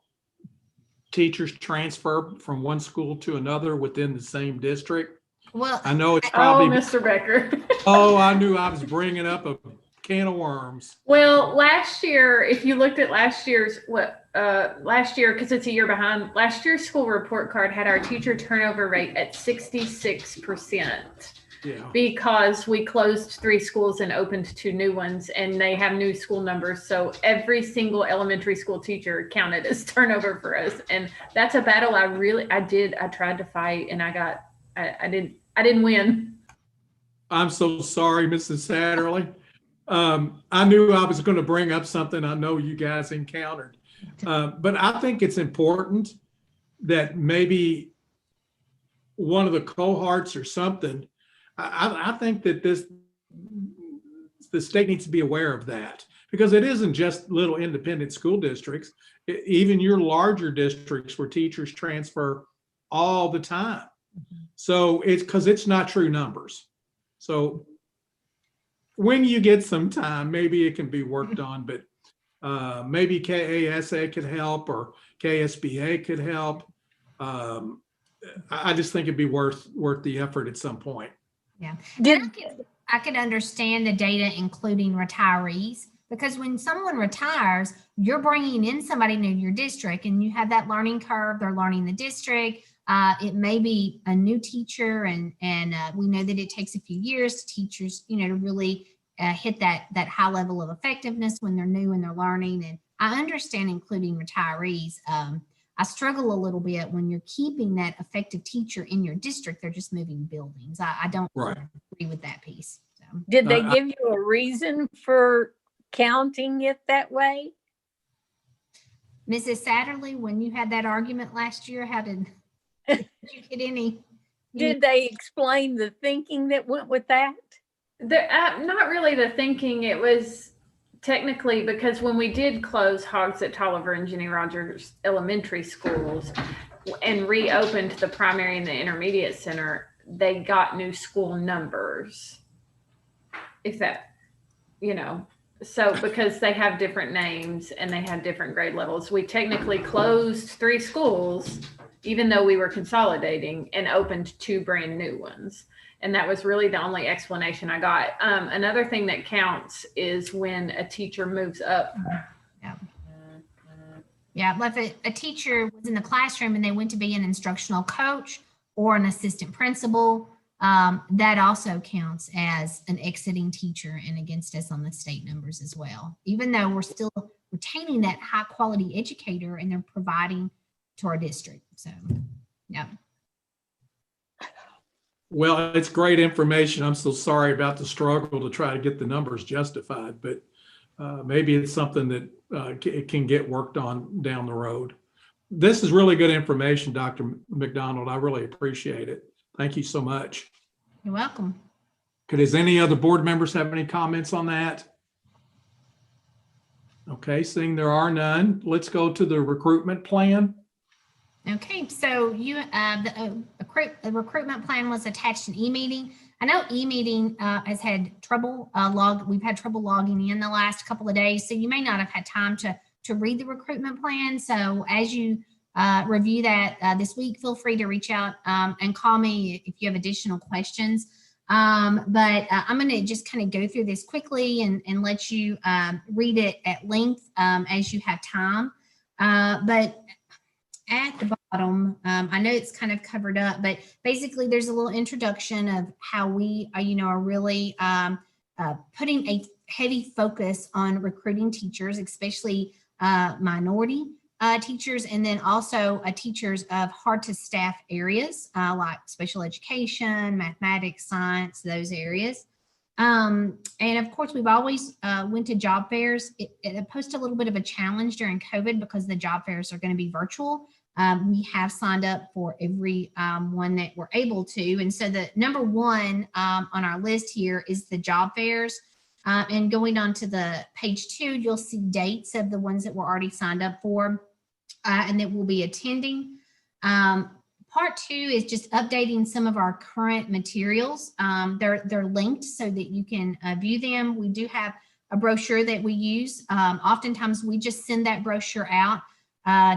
teachers transfer from one school to another within the same district? Well, I know it's probably, Mr. Becker. oh, I knew I was bringing up a can of worms. Well, last year, if you looked at last year's, last year, because it's a year behind, last year's school report card had our teacher turnover rate at 66%. Yeah. Because we closed 3 schools and opened 2 new ones, and they have new school numbers. So every single elementary school teacher counted as turnover for us. And that's a battle I tried to fight, and I didn't win. I'm so sorry, Mrs. Satterley. I knew I was going to bring up something I know you guys encountered. But I think it's important that maybe one of the cohorts or something, I think that the state needs to be aware of that, because it isn't just little independent school districts, even your larger districts where teachers transfer all the time. So it's because it's not true numbers. So when you get some time, maybe it can be worked on, but maybe KASA could help or KSBA could help. I just think it'd be worth the effort at some point. Yeah. I could understand the data including retirees, because when someone retires, you're bringing in somebody new to your district, and you have that learning curve. They're learning the district. It may be a new teacher, and we know that it takes a few years to teachers, to really hit that high level of effectiveness when they're new and they're learning. And I understand including retirees. I struggle a little bit when you're keeping that effective teacher in your district. They're just moving buildings. I don't agree with that piece. So. Did they give you a reason for counting it that way? Mrs. Satterley, when you had that argument last year, how did you get any? Did they explain the thinking that went with that? Not really the thinking. It was technically because when we did close Hogsett, Tolliver, and Jenny Rogers elementary schools and reopened the primary and the intermediate center, they got new school numbers. If that, so because they have different names and they had different grade levels, we technically closed 3 schools, even though we were consolidating, and opened 2 brand new ones. And that was really the only explanation I got. Another thing that counts is when a teacher moves up. Yeah, like if a teacher was in the classroom and they went to be an instructional coach or an assistant principal, that also counts as an exiting teacher and against us on the state numbers as well, even though we're still retaining that high quality educator and they're providing to our district. So, yeah. Well, it's great information. I'm so sorry about the struggle to try to get the numbers justified, but maybe it's something that it can get worked on down the road. This is really good information, Dr. McDonald. I really appreciate it. Thank you so much. You're welcome. Does any other board members have any comments on that? Okay, seeing there are none, let's go to the recruitment plan. Okay, so the recruitment plan was attached in e-meeting. I know e-meeting has had trouble we've had trouble logging in the last couple of days, so you may not have had time to read the recruitment plan. So as you review that this week, feel free to reach out and call me if you have additional questions. But I'm going to just kind of go through this quickly and let you read it at length as you have time. But at the bottom, I know it's kind of covered up, but basically there's a little introduction of how we are really putting a heavy focus on recruiting teachers, especially minority teachers, and then also teachers of hard to staff areas like special education, mathematics, science, those areas. And of course, we've always went to job fairs. It posed a little bit of a challenge during COVID because the job fairs are going to be virtual. We have signed up for every one that we're able to. And so the number one on our list here is the job fairs. And going on to the page 2, you'll see dates of the ones that we're already signed up for and that we'll be attending. Part 2 is just updating some of our current materials. They're linked so that you can view them. We do have a brochure that we use. Oftentimes we just send that brochure out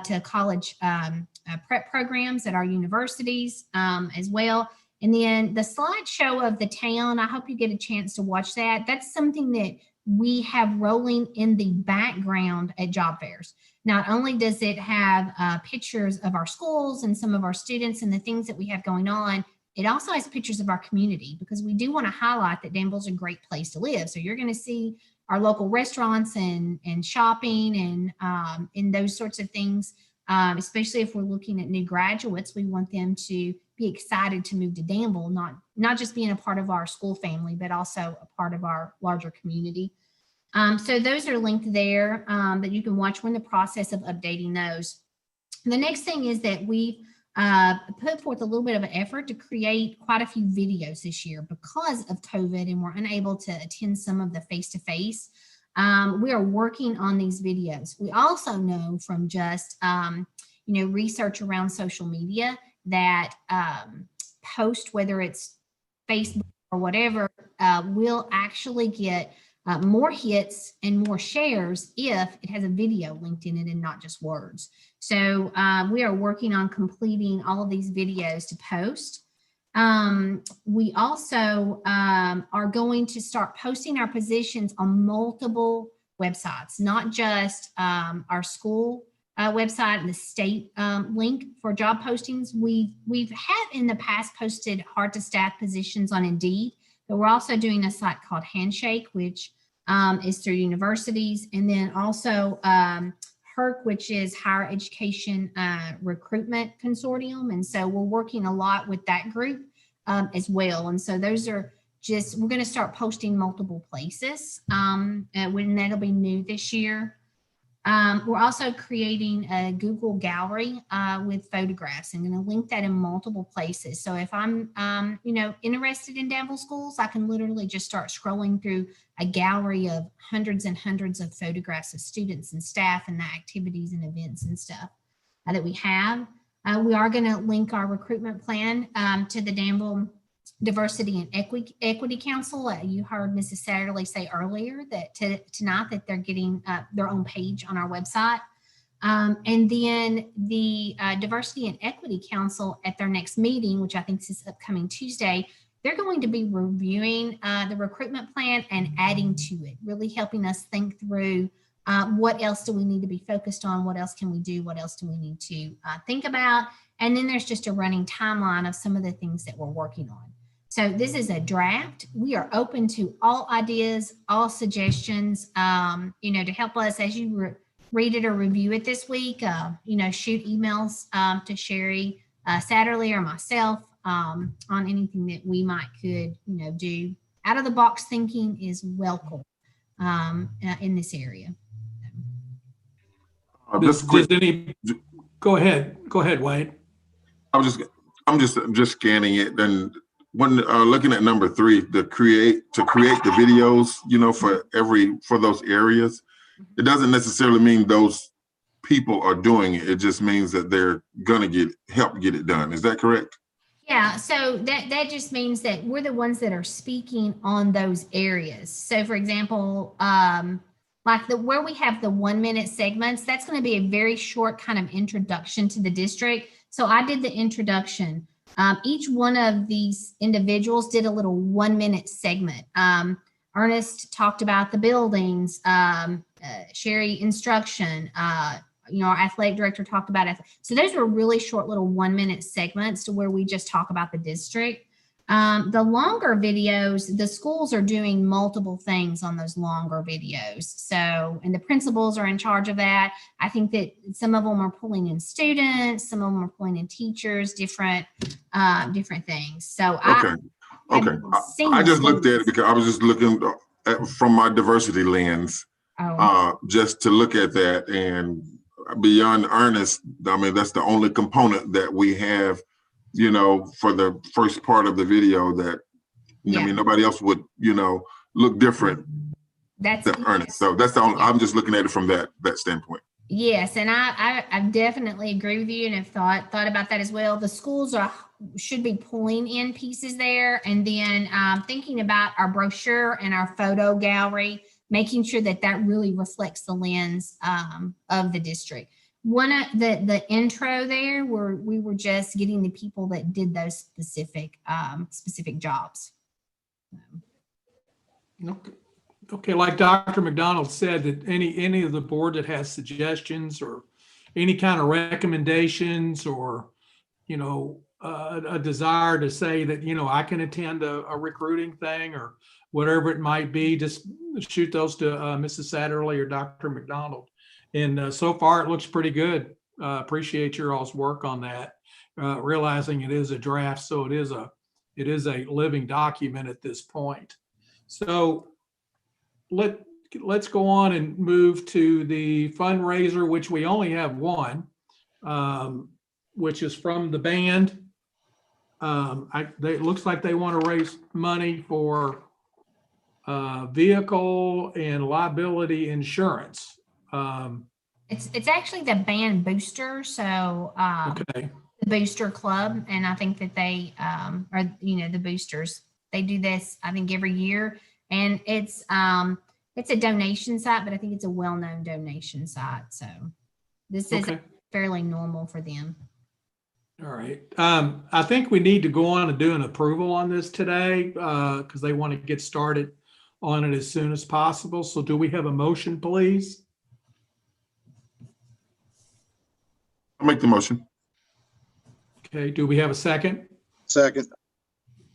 to college prep programs at our universities as well. And then the slideshow of the town, I hope you get a chance to watch that. That's something that we have rolling in the background at job fairs. Not only does it have pictures of our schools and some of our students and the things that we have going on, it also has pictures of our community because we do want to highlight that Danville's a great place to live. So you're going to see our local restaurants and shopping and those sorts of things, especially if we're looking at new graduates. We want them to be excited to move to Danville, not just being a part of our school family, but also a part of our larger community. So those are linked there that you can watch. We're in the process of updating those. The next thing is that we put forth a little bit of an effort to create quite a few videos this year because of COVID and we're unable to attend some of the face-to-face. We are working on these videos. We also know from just, research around social media that post, whether it's Facebook or whatever, will actually get more hits and more shares if it has a video linked in it and not just words. So we are working on completing all of these videos to post. We also are going to start posting our positions on multiple websites, not just our school website and the state link for job postings. We've had in the past posted hard to staff positions on Indeed, but we're also doing a site called Handshake, which is through universities, and then also HERC, which is Higher Education Recruitment Consortium. And so we're working a lot with that group as well. And so those are just, we're going to start posting multiple places when that'll be new this year. We're also creating a Google Gallery with photographs. I'm going to link that in multiple places. So if I'm, interested in Danville schools, I can literally just start scrolling through a gallery of hundreds and hundreds of photographs of students and staff and the activities and events and stuff that we have. We are going to link our recruitment plan to the Danville Diversity and Equity Council. You heard Mrs. Satterley say earlier that tonight that they're getting their own page on our website. And then the Diversity and Equity Council at their next meeting, which I think is upcoming Tuesday, they're going to be reviewing the recruitment plan and adding to it, really helping us think through what else do we need to be focused on, what else can we do, what else do we need to think about. And then there's just a running timeline of some of the things that we're working on. So this is a draft. We are open to all ideas, all suggestions, to help us as you read it or review it this week. Shoot emails to Sherry Satterley or myself on anything that we could do. Out of the box thinking is welcome in this area. Go ahead, Wade. I'm just scanning it, and when looking at number 3, to create the videos, for those areas, it doesn't necessarily mean those people are doing it. It just means that they're gonna help get it done. Is that correct? Yeah, so that just means that we're the ones that are speaking on those areas. So for example, like where we have the 1 minute segments, that's going to be a very short kind of introduction to the district. So I did the introduction. Each one of these individuals did a little 1 minute segment. Ernest talked about the buildings, Sherry instruction, our athletic director talked about it. So those were really short little 1 minute segments to where we just talk about the district. The longer videos, the schools are doing multiple things on those longer videos. So, and the principals are in charge of that. I think that some of them are pulling in students, some of them are pulling in teachers, different things. So Okay. Okay. I just looked at it because I was just looking at, from my diversity lens, just to look at that. And beyond Ernest, I mean, that's the only component that we have, for the first part of the video that, I mean, nobody else would, look different than Ernest. So that's the only, I'm just looking at it from that standpoint. Yes, and I definitely agree with you and have thought about that as well. The schools should be pulling in pieces there, and then thinking about our brochure and our photo gallery, making sure that really reflects the lens of the district. One of the intro there, we were just getting the people that did those specific jobs. Okay, like Dr. McDonald said, that any of the board that has suggestions or any kind of recommendations or, a desire to say that, I can attend a recruiting thing or whatever it might be, just shoot those to Mrs. Satterley or Dr. McDonald. And so far it looks pretty good. Appreciate your all's work on that. Realizing it is a draft, so it is a living document at this point. So let's go on and move to the fundraiser, which we only have one, which is from the band. It looks like they want to raise money for vehicle and liability insurance. It's actually the band booster, so Okay. the booster club, and I think that they are the boosters. They do this, I think, every year. And it's a donation site, but I think it's a well-known donation site. So this is fairly normal for them. All right. I think we need to go on and do an approval on this today because they want to get started on it as soon as possible. So do we have a motion, please? I'll make the motion. Okay. Do we have a second? Second.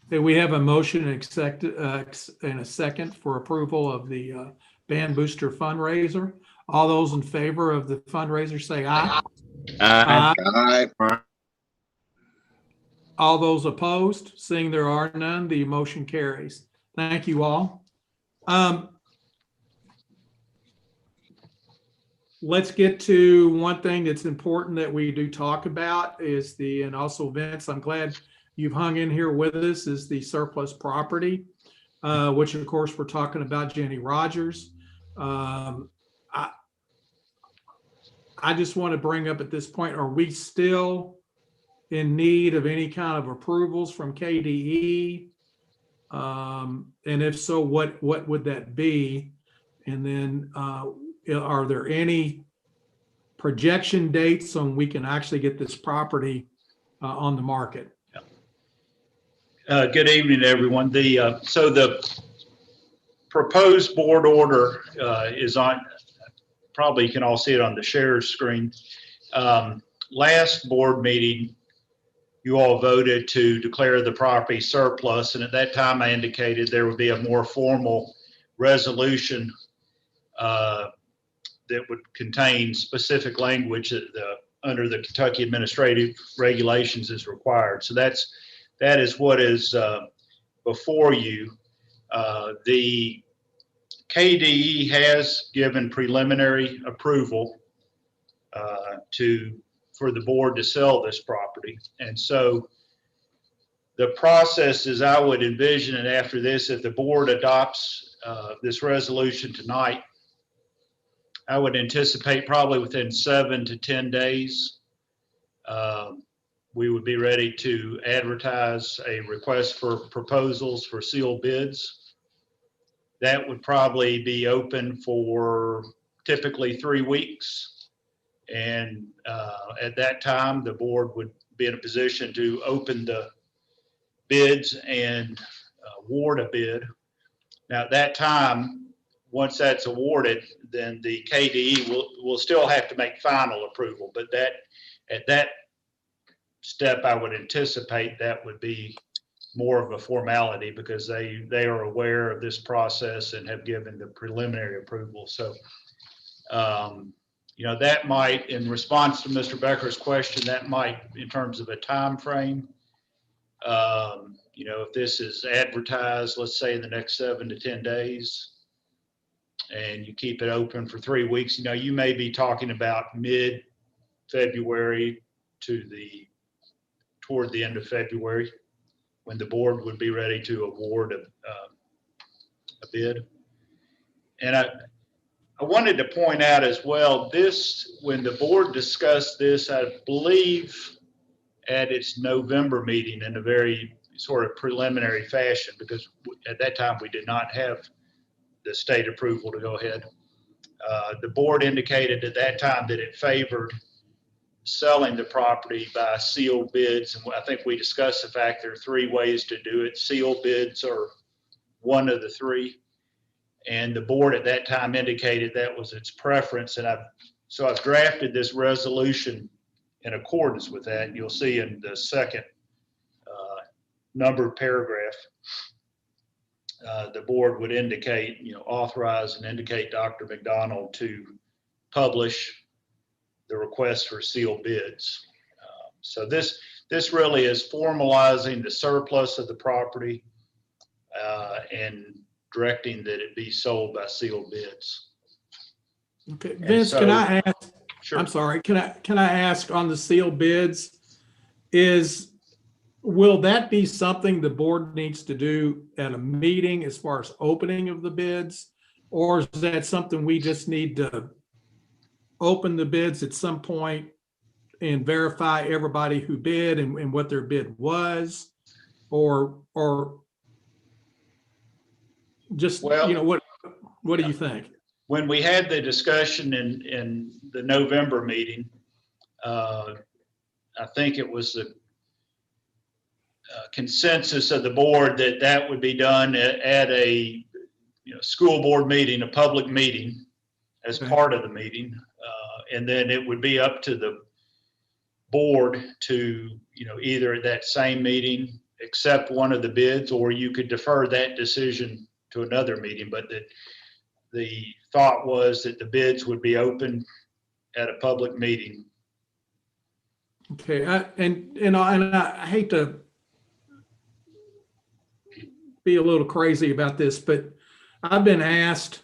Okay, we have a motion and a second for approval of the Band Booster fundraiser. All those in favor of the fundraiser say aye. Aye. Aye. All those opposed, seeing there are none, the motion carries. Thank you all. Let's get to one thing that's important that we do talk about is and also Vince, I'm glad you've hung in here with us, is the surplus property, which of course we're talking about Jenny Rogers. I just want to bring up at this point, are we still in need of any kind of approvals from KDE? And if so, what would that be? And then are there any projection dates on we can actually get this property on the market? Good evening, everyone. So the proposed board order is on, probably you can all see it on the share screen. Last board meeting, you all voted to declare the property surplus, and at that time I indicated there would be a more formal resolution that would contain specific language that under the Kentucky administrative regulations is required. So that is what is before you. The KDE has given preliminary approval for the board to sell this property. And so the process is I would envision it after this, if the board adopts this resolution tonight, I would anticipate probably within 7 to 10 days, we would be ready to advertise a request for proposals for sealed bids. That would probably be open for typically 3 weeks. And at that time, the board would be in a position to open the bids and award a bid. Now, at that time, once that's awarded, then the KDE will still have to make final approval, but at that step, I would anticipate that would be more of a formality because they are aware of this process and have given the preliminary approval. So, you know, that might, in response to Mr. Becker's question, that might, in terms of a time frame, you know, if this is advertised, let's say in the next 7 to 10 days, and you keep it open for 3 weeks, you know, you may be talking about mid-February toward the end of February, when the board would be ready to award a bid. And I wanted to point out as well, when the board discussed this, I believe at its November meeting in a very sort of preliminary fashion, because at that time we did not have the state approval to go ahead. The board indicated at that time that it favored selling the property by sealed bids. And I think we discussed the fact there are 3 ways to do it. Sealed bids are one of the 3. And the board at that time indicated that was its preference. And I've drafted this resolution in accordance with that. You'll see in the second numbered paragraph, the board would indicate, you know, authorize and indicate Dr. McDonald to publish the request for sealed bids. So this really is formalizing the surplus of the property and directing that it be sold by sealed bids. Okay, Vince, so- can I ask? Sure. I'm sorry. Can I ask on the sealed bids? Will that be something the board needs to do at a meeting as far as opening of the bids? Or is that something we just need to open the bids at some point and verify everybody who bid and what their bid was? Or just, Well, you know, what do you think? When we had the discussion in the November meeting, I think it was the consensus of the board that would be done at a school board meeting, a public meeting, as Okay. part of the meeting, and then it would be up to the board to either at that same meeting accept one of the bids, or you could defer that decision to another meeting. But the thought was that the bids would be open at a public meeting. Okay, and I hate to be a little crazy about this, but I've been asked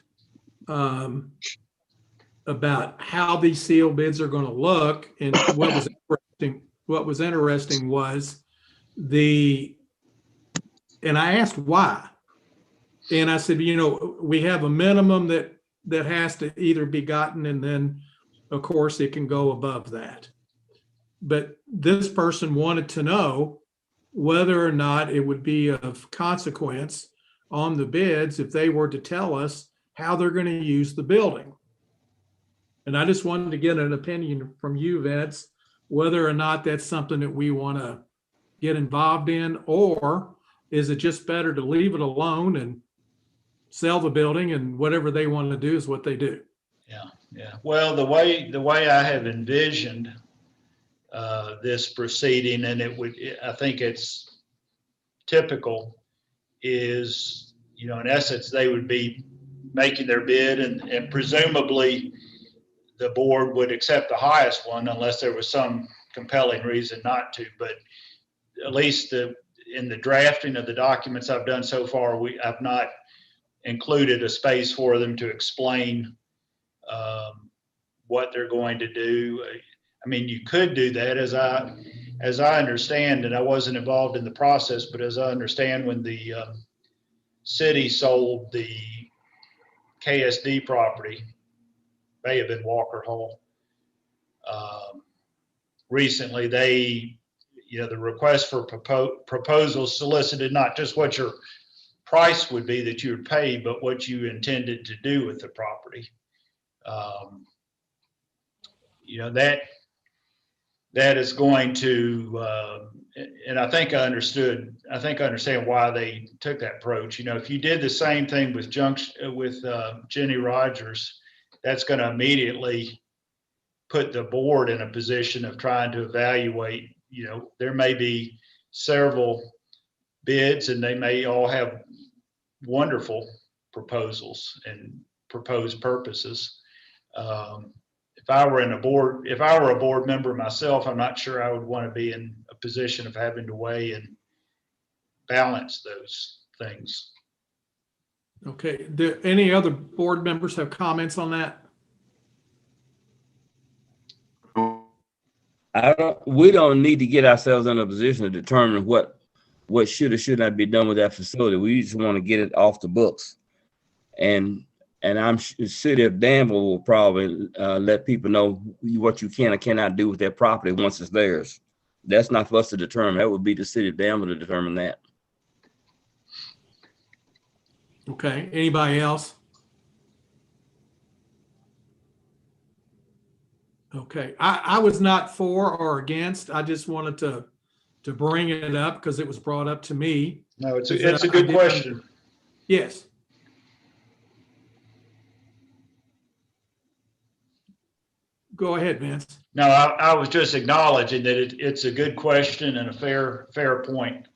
about how these sealed bids are going to look, and what was interesting was and I asked why, and I said, we have a minimum that has to either be gotten, and then of course it can go above that. But this person wanted to know whether or not it would be of consequence on the bids if they were to tell us how they're going to use the building. And I just wanted to get an opinion from you, Vince, whether or not that's something that we want to get involved in, or is it just better to leave it alone and sell the building, and whatever they want to do is what they do? Yeah. Well, the way I have envisioned this proceeding, and I think it's typical, is, in essence, they would be making their bid, and presumably the board would accept the highest one unless there was some compelling reason not to. But at least in the drafting of the documents I've done so far, I've not included a space for them to explain what they're going to do. I mean, you could do that, as I understand, and I wasn't involved in the process, but as I understand, when the city sold the KSD property, may have been Walker Hall, recently, they the request for proposals solicited not just what your price would be that you would pay, but what you intended to do with the property. That is going to, and I think I understand why they took that approach. If you did the same thing with Jenny Rogers, that's going to immediately put the board in a position of trying to evaluate. There may be several bids and they may all have wonderful proposals and proposed purposes. If I were a board member myself, I'm not sure I would want to be in a position of having to weigh and balance those things. Okay, do any other board members have comments on that? We don't need to get ourselves in a position to determine what should or should not be done with that facility. We just want to get it off the books. And I'm sure City of Danville will probably let people know what you can or cannot do with their property once it's theirs. That's not for us to determine. That would be the City of Danville to determine that. Okay, anybody else? Okay, I was not for or against. I just wanted to bring it up because it was brought up to me. No, it's a good question. Yes. Go ahead, Vince. No, I was just acknowledging that it's a good question and a fair point.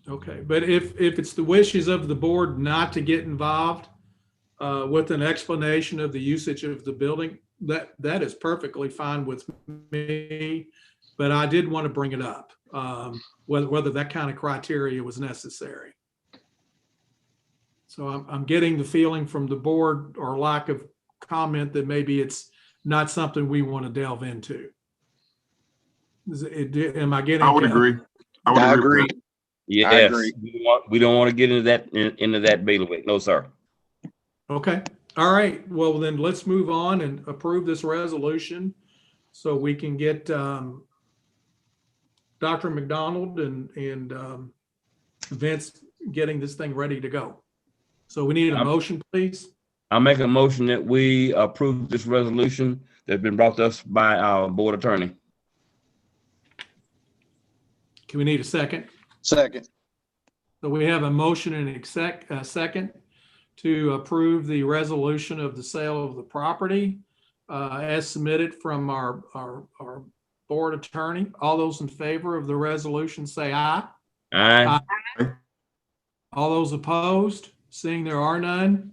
Okay, but if it's the wishes of the board not to get involved with an explanation of the usage of the building, that is perfectly fine with me. But I did want to bring it up, whether that kind of criteria was necessary. So I'm getting the feeling from the board, or lack of comment, that maybe it's not something we want to delve into. Am I getting? I would agree. I agree. Yes, I agree. we don't want to get into that bailiwick. No, sir. Okay. All right. Well, then let's move on and approve this resolution so we can get Dr. McDonald and Vince getting this thing ready to go. So we need a motion, please. I'll make a motion that we approve this resolution that's been brought to us by our board attorney. Can we need a second? Second. So we have a motion and a second to approve the resolution of the sale of the property as submitted from our board attorney. All those in favor of the resolution say aye. Aye. Aye. All those opposed, seeing there are none,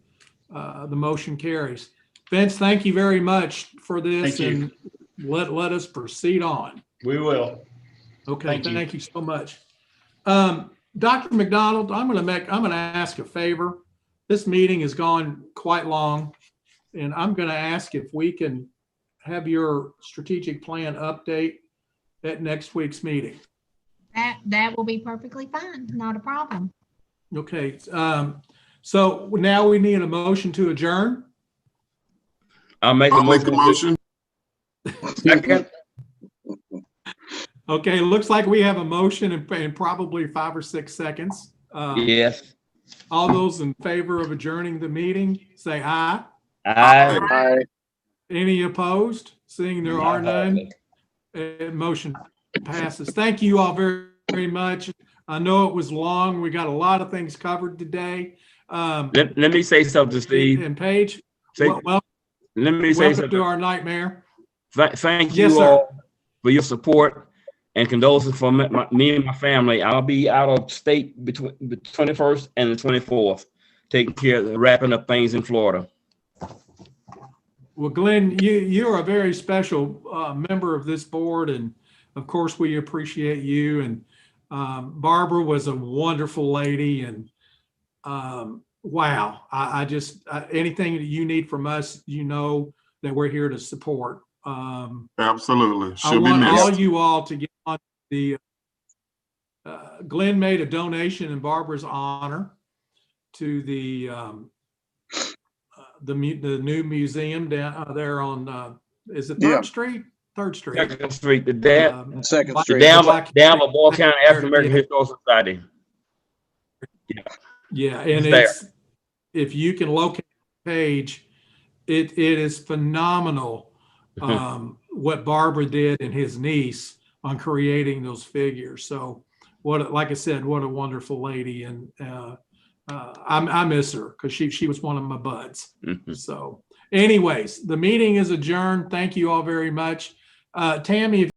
the motion carries. Vince, thank you very much for this. Thank you. And let us proceed on. We will. Okay, thank you so much. Dr. McDonald, I'm going to ask a favor. This meeting has gone quite long, and I'm going to ask if we can have your strategic plan update at next week's meeting. That will be perfectly fine. Not a problem. Okay. So now we need a motion to adjourn. I'll make I'll make the motion. Second. Okay, looks like we have a motion in probably 5 or 6 seconds. Yes. All those in favor of adjourning the meeting, say aye. Aye. Aye. Any opposed? Seeing there are none, motion passes. Thank you all very, very much. I know it was long. We got a lot of things covered today. Let me say something, Steve. And Paige, Let me say welcome something. to our nightmare. Thank Yes, you sir. all for your support and condolences for me and my family. I'll be out of state between the 21st and the 24th, taking care of wrapping up things in Florida. Well, Glenn, you're a very special member of this board, and of course we appreciate you. And Barbara was a wonderful lady, and wow, I just anything that you need from us, you know that we're here to support. Absolutely. I She'll be want all missed. you all to get on the. Glenn made a donation in Barbara's honor to the new museum down there on is it 3rd Street? Third Street. Second Street, the dam, Second the Street. Danville Boyle County African American Historical Society. Yeah, and It's there. it's, if you can locate the page, it is phenomenal what Barbara did and his niece on creating those figures. So like I said, what a wonderful lady. And I miss her because she was one of my buds. So anyways, the meeting is adjourned. Thank you all very much. Tammy, if